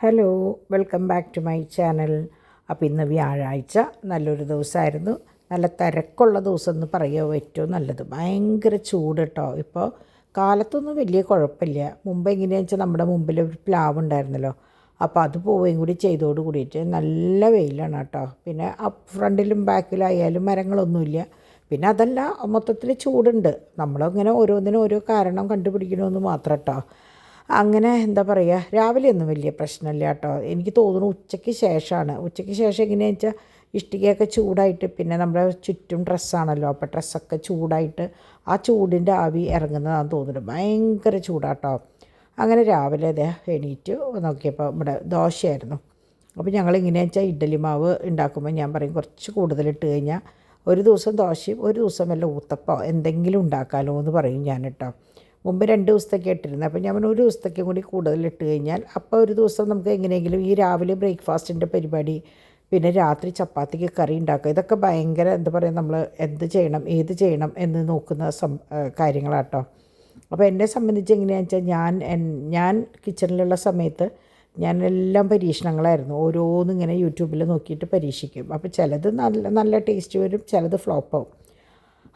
Hello, welcome back to my channel. അപ്പോൾ ഇന്ന് വ്യാഴാഴ്ച നല്ലൊരു ദിവസമായിരുന്നു. നല്ല തിരക്കുള്ള ദിവസം എന്ന് പറയുമോ ഏറ്റവും നല്ലത്. ഭയങ്കര ചൂട് കേട്ടോ. ഇപ്പോൾ കാലത്തൊന്നും വലിയ കുഴപ്പമില്ല. മുമ്പ് എങ്ങനെയാണെന്ന് വെച്ചാൽ നമ്മുടെ മുമ്പിൽ ഒരു പ്ലാവ് ഉണ്ടായിരുന്നല്ലോ, അപ്പോൾ അത് പോവുകയും കൂടി ചെയ്തോട് കൂടിയിട്ട് നല്ല വെയിലാണ് കേട്ടോ. പിന്നെ ഫ്രണ്ടിലും ബാക്കിലായാലും മരങ്ങളൊന്നുമില്ല. പിന്നെ അതല്ല, മൊത്തത്തിൽ ചൂടുണ്ട്. നമ്മളങ്ങനെ ഓരോന്നിനും ഓരോ കാരണം കണ്ടുപിടിക്കണമെന്ന് മാത്രം കേട്ടോ. അങ്ങനെ എന്താ പറയുക, രാവിലെയൊന്നും വലിയ പ്രശ്നമില്ല കേട്ടോ. എനിക്ക് തോന്നുന്നു ഉച്ചയ്ക്ക് ശേഷമാണ്. ഉച്ചയ്ക്ക് ശേഷം എങ്ങനെയാണെന്ന് വെച്ചാൽ ഇഷ്ടികയൊക്കെ ചൂടായിട്ട്, പിന്നെ നമ്മുടെ ചുറ്റും ഡ്രസ്സാണല്ലോ, അപ്പോൾ ഡ്രസ്സൊക്കെ ചൂടായിട്ട് ആ ചൂടിൻ്റെ ആവി ഇറങ്ങുന്നതാണെന്ന് തോന്നുന്നു. ഭയങ്കര ചൂടാട്ടോ. അങ്ങനെ രാവിലെ അതേ എണീറ്റ് നോക്കിയപ്പോൾ ഇവിടെ ദോശയായിരുന്നു. അപ്പോൾ ഞങ്ങളിങ്ങനെയാണെന്ന് വെച്ചാൽ ഇഡ്ഡലി മാവ് ഉണ്ടാക്കുമ്പോൾ ഞാൻ പറയും കുറച്ച് കൂടുതലിട്ട് കഴിഞ്ഞാൽ ഒരു ദിവസം ദോശയും ഒരു ദിവസം വല്ല ഊത്തപ്പോ എന്തെങ്കിലും ഉണ്ടാക്കാമല്ലോ എന്ന് പറയും ഞാൻ കേട്ടോ. മുമ്പ് 2 ദിവസത്തേക്ക് ഇട്ടിരുന്നത്. അപ്പോൾ ഞാൻ ഒരു ദിവസത്തേക്കും കൂടി കൂടുതലിട്ട് കഴിഞ്ഞാൽ അപ്പോൾ ഒരു ദിവസം നമുക്ക് എങ്ങനെയെങ്കിലും ഈ രാവിലെ ബ്രേക്ക്ഫാസ്റ്റിൻ്റെ പരിപാടി, പിന്നെ രാത്രി ചപ്പാത്തിക്ക് കറി ഉണ്ടാക്കുക, ഇതൊക്കെ ഭയങ്കര എന്താ പറയുക, നമ്മൾ എന്ത് ചെയ്യണം ഏത് ചെയ്യണം എന്ന് നോക്കുന്ന കാര്യങ്ങളാട്ടോ. അപ്പോൾ എന്നെ സംബന്ധിച്ച് എങ്ങനെയാണെന്ന് വെച്ചാൽ ഞാൻ കിച്ചണിലുള്ള സമയത്ത് ഞാൻ എല്ലാം പരീക്ഷണങ്ങളായിരുന്നു. ഓരോന്നിങ്ങനെ യൂട്യൂബിൽ നോക്കിയിട്ട് പരീക്ഷിക്കും. അപ്പോൾ ചിലത് നല്ല നല്ല ടേസ്റ്റ് വരും, ചിലത് ഫ്ലോപ്പാവും.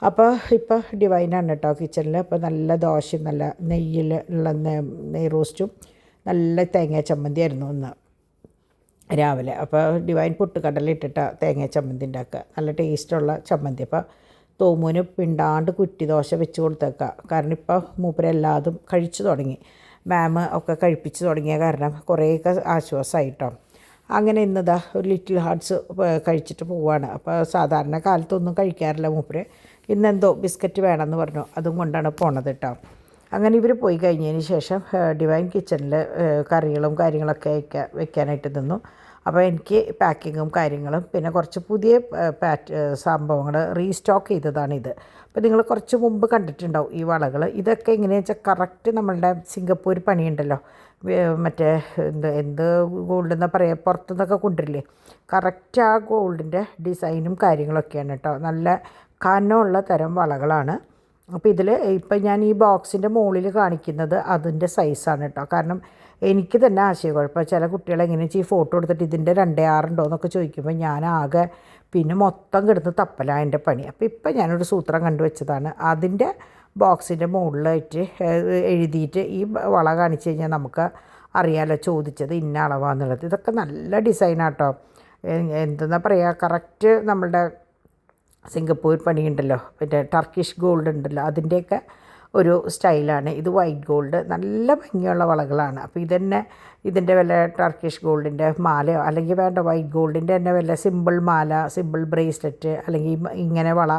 അപ്പോൾ ഇപ്പോൾ ഡിവൈനാണ് കേട്ടോ കിച്ചണിൽ. അപ്പോൾ നല്ല ദോശയും നല്ല നെയ്യിൽ ഉള്ള നെയ് റോസ്റ്റും നല്ല തേങ്ങ ചമ്മന്തി ആയിരുന്നു ഇന്ന് രാവിലെ. അപ്പോൾ ഡിവൈൻ പൊട്ടുകടല ഇട്ടിട്ട് തേങ്ങ ചമ്മന്തി ഉണ്ടാക്കുക, നല്ല ടേസ്റ്റുള്ള ചമ്മന്തി. അപ്പോൾ തോമൂന് പിണ്ടാണ്ട് കുറ്റി ദോശ വെച്ച് കൊടുത്തേക്കുക. കാരണം ഇപ്പോൾ മൂപ്പരെല്ലാതും കഴിച്ചു തുടങ്ങി. മാം ഒക്കെ കഴിപ്പിച്ച് തുടങ്ങിയ കാരണം കുറേയൊക്കെ ആശ്വാസമായിട്ടോ. അങ്ങനെ ഇന്നതാ ഒരു ലിറ്റിൽ ഹാർട്ട്സ് കഴിച്ചിട്ട് പോവുകയാണ്. അപ്പോൾ സാധാരണ കാലത്തൊന്നും കഴിക്കാറില്ല മൂപ്പര്. ഇന്നെന്തോ ബിസ്ക്കറ്റ് വേണമെന്ന് പറഞ്ഞു, അതും കൊണ്ടാണ് പോണത് കേട്ടോ. അങ്ങനെ ഇവർ പോയി കഴിഞ്ഞതിന് ശേഷം ഡിവൈൻ കിച്ചണിൽ കറികളും കാര്യങ്ങളൊക്കെ വെക്കാനായിട്ട് നിന്നു. അപ്പോൾ എനിക്ക് പാക്കിങ്ങും കാര്യങ്ങളും പിന്നെ കുറച്ച് പുതിയ സംഭവങ്ങൾ റീസ്റ്റോക്ക് ചെയ്തതാണിത്. അപ്പോൾ നിങ്ങൾ കുറച്ച് മുമ്പ് കണ്ടിട്ടുണ്ടാവും ഈ വളകൾ. ഇതൊക്കെ എങ്ങനെയാണെന്ന് വെച്ചാൽ കറക്റ്റ് നമ്മളുടെ സിംഗപ്പൂർ പണിയുണ്ടല്ലോ, മറ്റേ എന്ത് ഗോൾഡ് എന്നാ പറയുക, പുറത്തുനിന്നൊക്കെ കൊണ്ടുവരില്ലേ, കറക്റ്റ് ആ ഗോൾഡിൻ്റെ ഡിസൈനും കാര്യങ്ങളൊക്കെയാണ് കേട്ടോ. നല്ല കനമുള്ള തരം വളകളാണ്. അപ്പോൾ ഇതിൽ ഇപ്പം ഞാൻ ഈ ബോക്സിൻ്റെ മുകളിൽ കാണിക്കുന്നത് അതിൻ്റെ സൈസാണ് കേട്ടോ. കാരണം എനിക്ക് തന്നെ ആശയക്കുഴപ്പം. ചില കുട്ടികളെങ്ങനെ വെച്ചാൽ ഈ ഫോട്ടോ എടുത്തിട്ട് ഇതിൻ്റെ 2.6 ഉണ്ടോ എന്നൊക്കെ ചോദിക്കുമ്പോൾ ഞാനാകെ പിന്നെ മൊത്തം കിടന്ന് തപ്പലാണ് എൻ്റെ പണി. അപ്പോൾ ഇപ്പം ഞാനൊരു സൂത്രം കണ്ടുവച്ചതാണ്. അതിൻ്റെ ബോക്സിൻ്റെ മുകളിലായിട്ട് എഴുതിയിട്ട് ഈ വള കാണിച്ച് കഴിഞ്ഞാൽ നമുക്ക് അറിയാമല്ലോ ചോദിച്ചത് ഇന്ന അളവാന്നുള്ളത്. ഇതൊക്കെ നല്ല ഡിസൈനാട്ടോ. എന്തെന്നാ പറയുക, കറക്റ്റ് നമ്മളുടെ സിംഗപ്പൂർ പണിയുണ്ടല്ലോ, പിന്നെ ടർക്കിഷ് ഗോൾഡ് ഉണ്ടല്ലോ, അതിൻ്റെയൊക്കെ ഒരു സ്റ്റൈലാണ്. ഇത് വൈറ്റ് ഗോൾഡ്, നല്ല ഭംഗിയുള്ള വളകളാണ്. അപ്പോൾ ഇതിൻ്റെ വല്ല ടർക്കിഷ് ഗോൾഡിൻ്റെ മാലയോ അല്ലെങ്കിൽ വേണ്ട വൈറ്റ് ഗോൾഡിൻ്റെ തന്നെ വല്ല സിമ്പിൾ മാല, സിമ്പിൾ ബ്രേസ്ലെറ്റ് അല്ലെങ്കിൽ ഇങ്ങനെ വള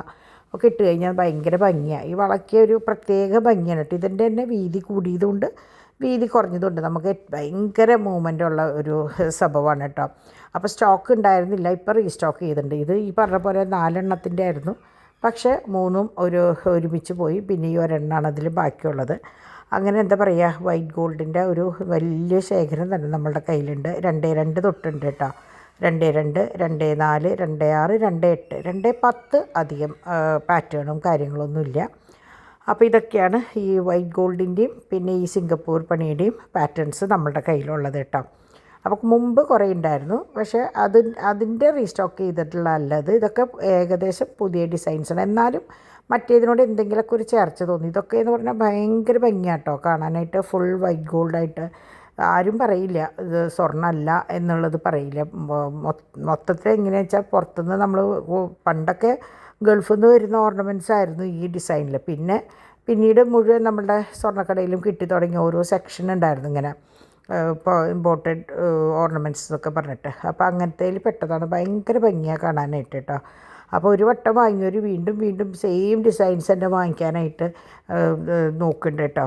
ഒക്കെ ഇട്ട് കഴിഞ്ഞാൽ ഭയങ്കര ഭംഗിയാണ്. ഈ വളയ്ക്ക് ഒരു പ്രത്യേക ഭംഗിയാണ് കേട്ടോ. ഇതിൻ്റെ തന്നെ വീതി കൂടിയതുകൊണ്ട് വീതി കുറഞ്ഞതുകൊണ്ട് നമുക്ക് ഭയങ്കര മൂവ്മെൻ്റുള്ള ഒരു സംഭവമാണ് കേട്ടോ. അപ്പോൾ സ്റ്റോക്ക് ഉണ്ടായിരുന്നില്ല, ഇപ്പോൾ റീസ്റ്റോക്ക് ചെയ്തിട്ടുണ്ട്. ഇത് ഈ പറഞ്ഞ പോലെ 4 എണ്ണത്തിൻ്റെ ആയിരുന്നു, പക്ഷേ 3ഉം ഒരുമിച്ച് പോയി. പിന്നെ ഈ ഒരെണ്ണമാണ് അതിൽ ബാക്കിയുള്ളത്. അങ്ങനെ എന്താ പറയുക, വൈറ്റ് ഗോൾഡിൻ്റെ ഒരു വലിയ ശേഖരം തന്നെ നമ്മളുടെ കയ്യിലുണ്ട്. 2.2 തൊട്ടുണ്ട് കേട്ടോ. 2.2, 2.4, 2.6, 2.8, 2.10 അധികം പാറ്റേണും കാര്യങ്ങളൊന്നുമില്ല. അപ്പോൾ ഇതൊക്കെയാണ് ഈ വൈറ്റ് ഗോൾഡിൻ്റെയും പിന്നെ ഈ സിംഗപ്പൂർ പണിയുടെയും പാറ്റേൺസ് നമ്മളുടെ കയ്യിലുള്ളത് കേട്ടോ. അപ്പോൾ മുമ്പ് കുറേ ഉണ്ടായിരുന്നു, പക്ഷേ അതിൻ്റെ റീസ്റ്റോക്ക് ചെയ്തിട്ടുള്ള അല്ലത്. ഇതൊക്കെ ഏകദേശം പുതിയ ഡിസൈൻസാണ്. എന്നാലും മറ്റേതിനോട് എന്തെങ്കിലുമൊക്കെ ഒരു ചേർച്ച തോന്നി. ഇതൊക്കെ എന്ന് പറഞ്ഞാൽ ഭയങ്കര ഭംഗിയാട്ടോ കാണാനായിട്ട്. ഫുൾ വൈറ്റ് ഗോൾഡായിട്ട് ആരും പറയില്ല ഇത് സ്വർണ്ണമല്ല എന്നുള്ളത് പറയില്ല. മൊത്തത്തിൽ എങ്ങനെയാണെന്ന് വെച്ചാൽ പുറത്തുനിന്ന് നമ്മൾ പണ്ടൊക്കെ ഗൾഫിൽ നിന്ന് വരുന്ന ഓർണമെൻറ്റ്സ് ആയിരുന്നു ഈ ഡിസൈനിൽ. പിന്നീട് മുഴുവൻ നമ്മളുടെ സ്വർണ്ണക്കടയിലും കിട്ടി തുടങ്ങിയ ഓരോ സെക്ഷൻ ഉണ്ടായിരുന്നു ഇങ്ങനെ ഇപ്പോൾ ഇമ്പോർട്ടഡ് ഓർണമെൻറ്റ്സ് എന്നൊക്കെ പറഞ്ഞിട്ട്. അപ്പോൾ അങ്ങനത്തേൽ പെട്ടതാണ്. ഭയങ്കര ഭംഗിയാണ് കാണാനായിട്ട് കേട്ടോ. അപ്പോൾ ഒരു വട്ടം വാങ്ങിയവർ വീണ്ടും സെയിം ഡിസൈൻസ് തന്നെ വാങ്ങിക്കാനായിട്ട് നോക്കുന്നുണ്ട് കേട്ടോ.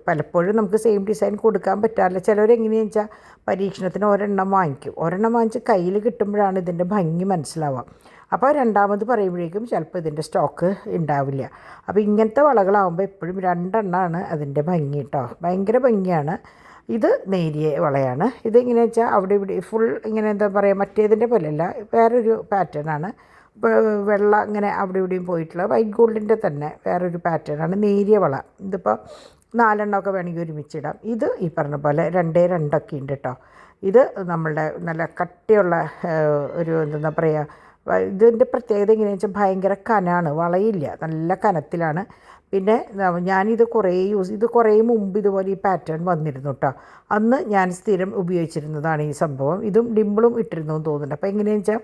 പലപ്പോഴും നമുക്ക് സെയിം ഡിസൈൻ കൊടുക്കാൻ പറ്റാറില്ല. ചിലവരെങ്ങനെയാണെന്ന് വെച്ചാൽ പരീക്ഷണത്തിന് ഒരെണ്ണം വാങ്ങിച്ച് കയ്യിൽ കിട്ടുമ്പോഴാണ് ഇതിൻ്റെ ഭംഗി മനസ്സിലാവുക. അപ്പോൾ രണ്ടാമത് പറയുമ്പോഴേക്കും ചിലപ്പോൾ ഇതിൻ്റെ സ്റ്റോക്ക് ഉണ്ടാവില്ല. അപ്പോൾ ഇങ്ങനത്തെ വളകളാകുമ്പോൾ എപ്പോഴും 2 എണ്ണമാണ് അതിൻ്റെ ഭംഗി കേട്ടോ. ഭയങ്കര ഭംഗിയാണ്. ഇത് നേരിയ വളയാണ്. ഇതെങ്ങനെയാണെന്ന് വെച്ചാൽ അവിടെ ഇവിടെ ഫുൾ ഇങ്ങനെ എന്താ പറയുക, മറ്റേതിൻ്റെ പോലെയല്ല, വേറൊരു പാറ്റേണാണ്. വെള്ള ഇങ്ങനെ അവിടെ ഇവിടെയും പോയിട്ടുള്ള വൈറ്റ് ഗോൾഡിൻ്റെ തന്നെ വേറൊരു പാറ്റേണാണ് നേരിയ വള. ഇതിപ്പോൾ 4 വേണമെങ്കിൽ ഒരുമിച്ചിടാം. ഇത് ഈ പറഞ്ഞ പോലെ 2 2 ഉണ്ട് കേട്ടോ. ഇത് നമ്മളുടെ നല്ല കട്ടിയുള്ള ഒരു എന്താ പറയുക, ഇതിൻ്റെ പ്രത്യേകത എങ്ങനെയാണെന്ന് വെച്ചാൽ ഭയങ്കര കനമാണ്, വളയില്ല, നല്ല കനത്തിലാണ്. പിന്നെ ഞാനിത് കുറേ മുമ്പ് ഇതുപോലെ ഈ പാറ്റേൺ വന്നിരുന്നു കേട്ടോ. അന്ന് ഞാൻ സ്ഥിരം ഉപയോഗിച്ചിരുന്നതാണ് ഈ സംഭവം. ഇതും ഡിമ്പിളും ഇട്ടിരുന്നു എന്ന് തോന്നുന്നുണ്ട്. അപ്പോൾ എങ്ങനെയാണെന്ന് വെച്ചാൽ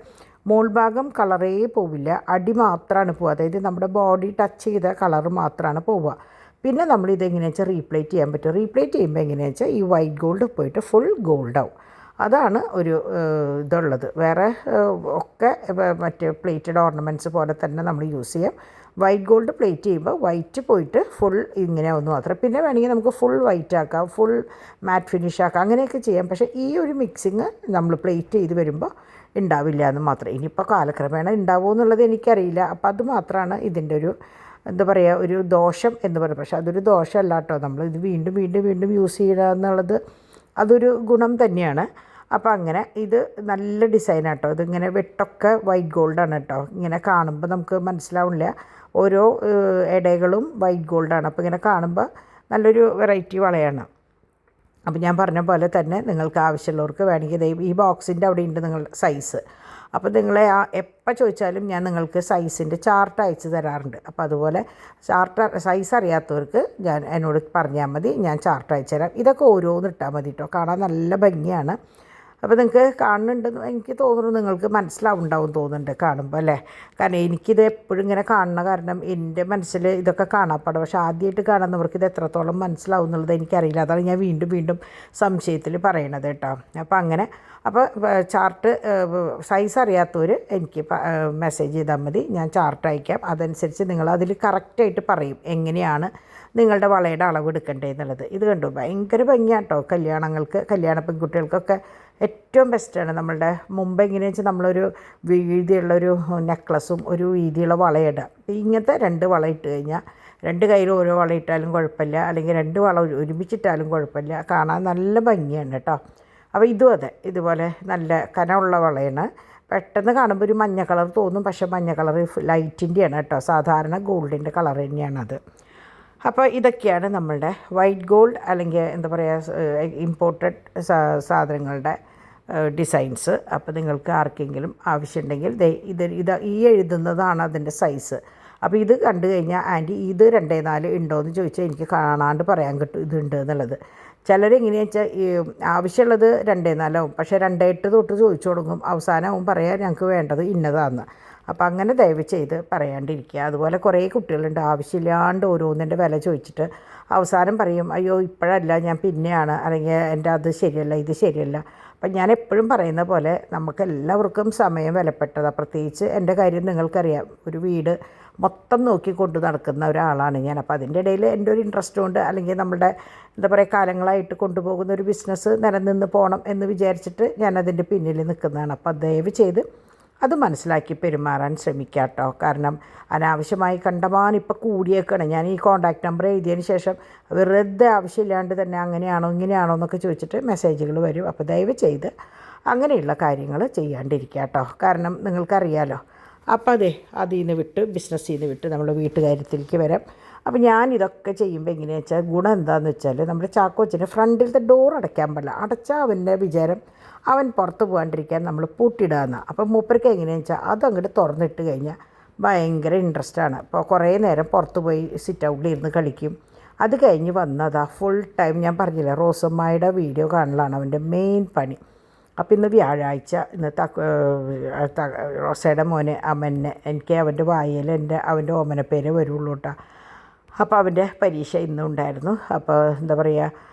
മോൾ ഭാഗം കളറേ പോവില്ല, അടി മാത്രമാണ് പോവുക. അതായത് നമ്മുടെ ബോഡി ടച്ച് ചെയ്ത കളറ് മാത്രമാണ് പോവുക. പിന്നെ നമ്മൾ ഇതെങ്ങനെയാണെന്ന് വെച്ചാൽ റീപ്ലേറ്റ് ചെയ്യാൻ പറ്റും. റീപ്ലേറ്റ് ചെയ്യുമ്പോൾ എങ്ങനെയാണെന്ന് വെച്ചാൽ ഈ വൈറ്റ് ഗോൾഡ് പോയിട്ട് ഫുൾ ഗോൾഡാവും. അതാണ് ഒരു ഇതുള്ളത്. വേറെ ഒക്കെ മറ്റേ പ്ലേറ്റഡ് ഓർണമെൻറ്റ്സ് പോലെ തന്നെ നമ്മൾ യൂസ് ചെയ്യാം. വൈറ്റ് ഗോൾഡ് പ്ലേറ്റ് ചെയ്യുമ്പോൾ വൈറ്റ് പോയിട്ട് ഫുൾ ഇങ്ങനെ ഒന്ന് മാത്രം. പിന്നെ വേണമെങ്കിൽ നമുക്ക് ഫുൾ വൈറ്റ് ആക്കാം, ഫുൾ മാറ്റ് ഫിനിഷ് ആക്കാം, അങ്ങനെയൊക്കെ ചെയ്യാം. പക്ഷേ ഈ ഒരു മിക്സിങ് നമ്മൾ പ്ലേറ്റ് ചെയ്ത് വരുമ്പോൾ ഉണ്ടാവില്ല എന്ന് മാത്രം. ഇനിയിപ്പോൾ കാലക്രമേണ ഉണ്ടാവുമോ എന്നുള്ളത് എനിക്കറിയില്ല. അപ്പോൾ അത് മാത്രമാണ് ഇതിൻ്റെ ഒരു എന്താ പറയുക, ഒരു ദോഷം എന്ന് പറയുന്നത്. പക്ഷേ അതൊരു ദോഷമല്ല കേട്ടോ. നമ്മൾ ഇത് വീണ്ടും വീണ്ടും വീണ്ടും യൂസ് ചെയ്യുക എന്നുള്ളത് അതൊരു ഗുണം തന്നെയാണ്. അപ്പോൾ അങ്ങനെ ഇത് നല്ല ഡിസൈനാണ് കേട്ടോ. ഇതിങ്ങനെ വെട്ടൊക്കെ വൈറ്റ് ഗോൾഡാണ് കേട്ടോ. ഇങ്ങനെ കാണുമ്പോൾ നമുക്ക് മനസ്സിലാവില്ല, ഓരോ ഇടകളും വൈറ്റ് ഗോൾഡാണ്. അപ്പോൾ ഇങ്ങനെ കാണുമ്പോൾ നല്ലൊരു വെറൈറ്റി വളയാണ്. അപ്പോൾ ഞാൻ പറഞ്ഞ പോലെ തന്നെ നിങ്ങൾക്ക് ആവശ്യമുള്ളവർക്ക് വേണമെങ്കിൽ ഈ ബോക്സിൻ്റെ അവിടെ ഉണ്ട് നിങ്ങളുടെ സൈസ്. അപ്പോൾ നിങ്ങളെ എപ്പോൾ ചോദിച്ചാലും ഞാൻ നിങ്ങൾക്ക് സൈസിൻ്റെ ചാർട്ട് അയച്ചു തരാറുണ്ട്. അപ്പോൾ അതുപോലെ സൈസ് അറിയാത്തവർക്ക് എന്നോട് പറഞ്ഞാൽ മതി, ഞാൻ ചാർട്ട് അയച്ചു തരാം. ഇതൊക്കെ ഓരോന്ന് ഇട്ടാൽ മതി കേട്ടോ. കാണാൻ നല്ല ഭംഗിയാണ്. അപ്പോൾ നിങ്ങൾക്ക് കാണുന്നുണ്ടെന്ന് എനിക്ക് തോന്നുന്നു, നിങ്ങൾക്ക് മനസ്സിലാവുണ്ടാവും തോന്നുന്നുണ്ട് കാണുമ്പോൾ അല്ലേ. കാരണം എനിക്കിത് എപ്പോഴും ഇങ്ങനെ കാണുന്ന കാരണം എൻ്റെ മനസ്സിൽ ഇതൊക്കെ കാണാപ്പാടും. പക്ഷേ ആദ്യമായിട്ട് കാണുന്നവർക്ക് ഇത് എത്രത്തോളം മനസ്സിലാവും എന്നുള്ളത് എനിക്കറിയില്ല. അതാണ് ഞാൻ വീണ്ടും വീണ്ടും സംശയത്തിൽ പറയണത് കേട്ടോ. അപ്പോൾ ചാർട്ട് സൈസ് അറിയാത്തവർ എനിക്ക് മെസ്സേജ് ചെയ്താൽ മതി, ഞാൻ ചാർട്ട് അയക്കാം. അതനുസരിച്ച് നിങ്ങൾ അതിൽ കറക്റ്റായിട്ട് പറയും എങ്ങനെയാണ് നിങ്ങളുടെ വളയുടെ അളവ് എടുക്കേണ്ടതെന്നുള്ളത്. ഇത് കണ്ടു, ഭയങ്കര ഭംഗിയാണ് കേട്ടോ. കല്യാണ പെൺകുട്ടികൾക്കൊക്കെ ഏറ്റവും ബെസ്റ്റാണ്. നമ്മളുടെ മുമ്പ് എങ്ങനെയാണെന്ന് വെച്ചാൽ നമ്മളൊരു വീതിയുള്ളൊരു നെക്ലസും ഒരു വീതിയുള്ള വളയിടാം. ഇങ്ങനത്തെ 2 വള ഇട്ട് കഴിഞ്ഞാൽ 2 കയ്യിൽ ഓരോ വള ഇട്ടാലും കുഴപ്പമില്ല, അല്ലെങ്കിൽ 2 വള ഒരുമിച്ചിട്ടാലും കുഴപ്പമില്ല, കാണാൻ നല്ല ഭംഗിയാണ് കേട്ടോ. അപ്പോൾ ഇതും അതെ, ഇതുപോലെ നല്ല കനമുള്ള വളയാണ്. പെട്ടെന്ന് കാണുമ്പോൾ ഒരു മഞ്ഞ കളർ തോന്നും, പക്ഷേ മഞ്ഞ കളർ ലൈറ്റിൻ്റെയാണ് കേട്ടോ. സാധാരണ ഗോൾഡിൻ്റെ കളർ തന്നെയാണത്. അപ്പോൾ ഇതൊക്കെയാണ് നമ്മളുടെ വൈറ്റ് ഗോൾഡ് അല്ലെങ്കിൽ എന്താ പറയുക ഇമ്പോർട്ടഡ് സാധനങ്ങളുടെ ഡിസൈൻസ്. അപ്പോൾ നിങ്ങൾക്ക് ആർക്കെങ്കിലും ആവശ്യമുണ്ടെങ്കിൽ ഈ എഴുതുന്നതാണ് അതിൻ്റെ സൈസ്. അപ്പോൾ ഇത് കണ്ടു കഴിഞ്ഞാൽ ആൻറ്റി ഇത് 2 4 ഉണ്ടോയെന്ന് ചോദിച്ചാൽ എനിക്ക് കാണാണ്ട് പറയാൻ കിട്ടും ഇതുണ്ട് എന്നുള്ളത്. ചിലരെങ്ങനെയാണെന്ന് വെച്ചാൽ ആവശ്യമുള്ളത് 2 4 ആവും, പക്ഷേ 2 8 തൊട്ട് ചോദിച്ചു തുടങ്ങും. അവസാനമാവും പറയാൻ ഞങ്ങൾക്ക് വേണ്ടത് ഇന്നതാണെന്ന്. അപ്പോൾ അങ്ങനെ ദയവ് ചെയ്ത് പറയാണ്ടിരിക്കുക. അതുപോലെ കുറേ കുട്ടികളുണ്ട് ആവശ്യമില്ലാണ്ട് ഓരോന്നിൻ്റെ വില ചോദിച്ചിട്ട് അവസാനം പറയും, അയ്യോ ഇപ്പോഴല്ല, ഞാൻ പിന്നെയാണ്, അല്ലെങ്കിൽ എൻ്റെ അത് ശരിയല്ല, ഇത് ശരിയല്ല. അപ്പം ഞാൻ എപ്പോഴും പറയുന്ന പോലെ നമുക്കെല്ലാവർക്കും സമയം വിലപ്പെട്ടതാണ്. പ്രത്യേകിച്ച് എൻ്റെ കാര്യം നിങ്ങൾക്കറിയാം, ഒരു വീട് മൊത്തം നോക്കി കൊണ്ട് നടക്കുന്ന ഒരാളാണ് ഞാൻ. അപ്പോൾ അതിൻ്റെ ഇടയിൽ എൻ്റെ ഒരു ഇൻട്രസ്റ്റ് കൊണ്ട്, അല്ലെങ്കിൽ നമ്മുടെ എന്താ പറയുക കാലങ്ങളായിട്ട് കൊണ്ടുപോകുന്ന ഒരു ബിസിനസ് നിലനിന്ന് പോകണം എന്ന് വിചാരിച്ചിട്ട് ഞാനതിൻ്റെ പിന്നിൽ നിൽക്കുന്നതാണ്. അപ്പോൾ ദയവ് ചെയ്ത് അത് മനസ്സിലാക്കി പെരുമാറാൻ ശ്രമിക്കുക കേട്ടോ. കാരണം അനാവശ്യമായി കണ്ടമാനം ഇപ്പോൾ കൂടിയേക്കാണ്. ഞാൻ ഈ കോൺടാക്റ്റ് നമ്പർ എഴുതിയതിന് ശേഷം വെറുതെ ആവശ്യമില്ലാണ്ട് തന്നെ അങ്ങനെയാണോ ഇങ്ങനെയാണോ എന്നൊക്കെ ചോദിച്ചിട്ട് മെസ്സേജുകൾ വരും. അപ്പോൾ ദയവ് ചെയ്ത് അങ്ങനെയുള്ള കാര്യങ്ങൾ ചെയ്യാണ്ടിരിക്കുക കേട്ടോ. കാരണം നിങ്ങൾക്കറിയാലോ. അപ്പോൾ അതിൽ നിന്ന് വിട്ട് ബിസിനസ്സിൽ നിന്ന് വിട്ട് നമ്മൾ വീട്ടുകാര്യത്തിലേക്ക് വരാം. അപ്പോൾ ഞാനിതൊക്കെ ചെയ്യുമ്പോൾ എങ്ങനെയാണെന്ന് വെച്ചാൽ ഗുണം എന്താണെന്ന് വെച്ചാൽ നമ്മുടെ ചാക്കോച്ചന് ഫ്രണ്ടിലത്തെ ഡോർ അടയ്ക്കാൻ പാടില്ല. അടച്ചാൽ അവൻ്റെ വിചാരം അവൻ പുറത്ത് പോകാണ്ടിരിക്കാൻ നമ്മൾ പൂട്ടിയിടാമെന്നാണ്. അപ്പം മൂപ്പർക്ക് എങ്ങനെയാണെന്ന് വെച്ചാൽ അതങ്ങോട്ട് തുറന്നിട്ട് കഴിഞ്ഞാൽ ഭയങ്കര ഇൻട്രസ്റ്റാണ്. അപ്പോൾ കുറേ നേരം പുറത്ത് പോയി സിറ്റ് ഔട്ടിലിരുന്ന് കളിക്കും. അത് കഴിഞ്ഞ് വന്നതാ ഫുൾ ടൈം ഞാൻ പറഞ്ഞില്ല റോസമ്മയുടെ വീഡിയോ കാണലാണ് അവൻ്റെ മെയിൻ പണി. അപ്പോൾ ഇന്ന് വ്യാഴാഴ്ച, ഇന്ന് റോസയുടെ മോനെ അമ്മനെ എനിക്ക് അവൻ്റെ വായിൽ അവൻ്റെ ഓമനപ്പേരെ വരുള്ളൂ കേട്ടോ. അപ്പോൾ അവൻ്റെ പരീക്ഷ ഇന്നും ഉണ്ടായിരുന്നു. അപ്പോൾ എന്താ പറയുക,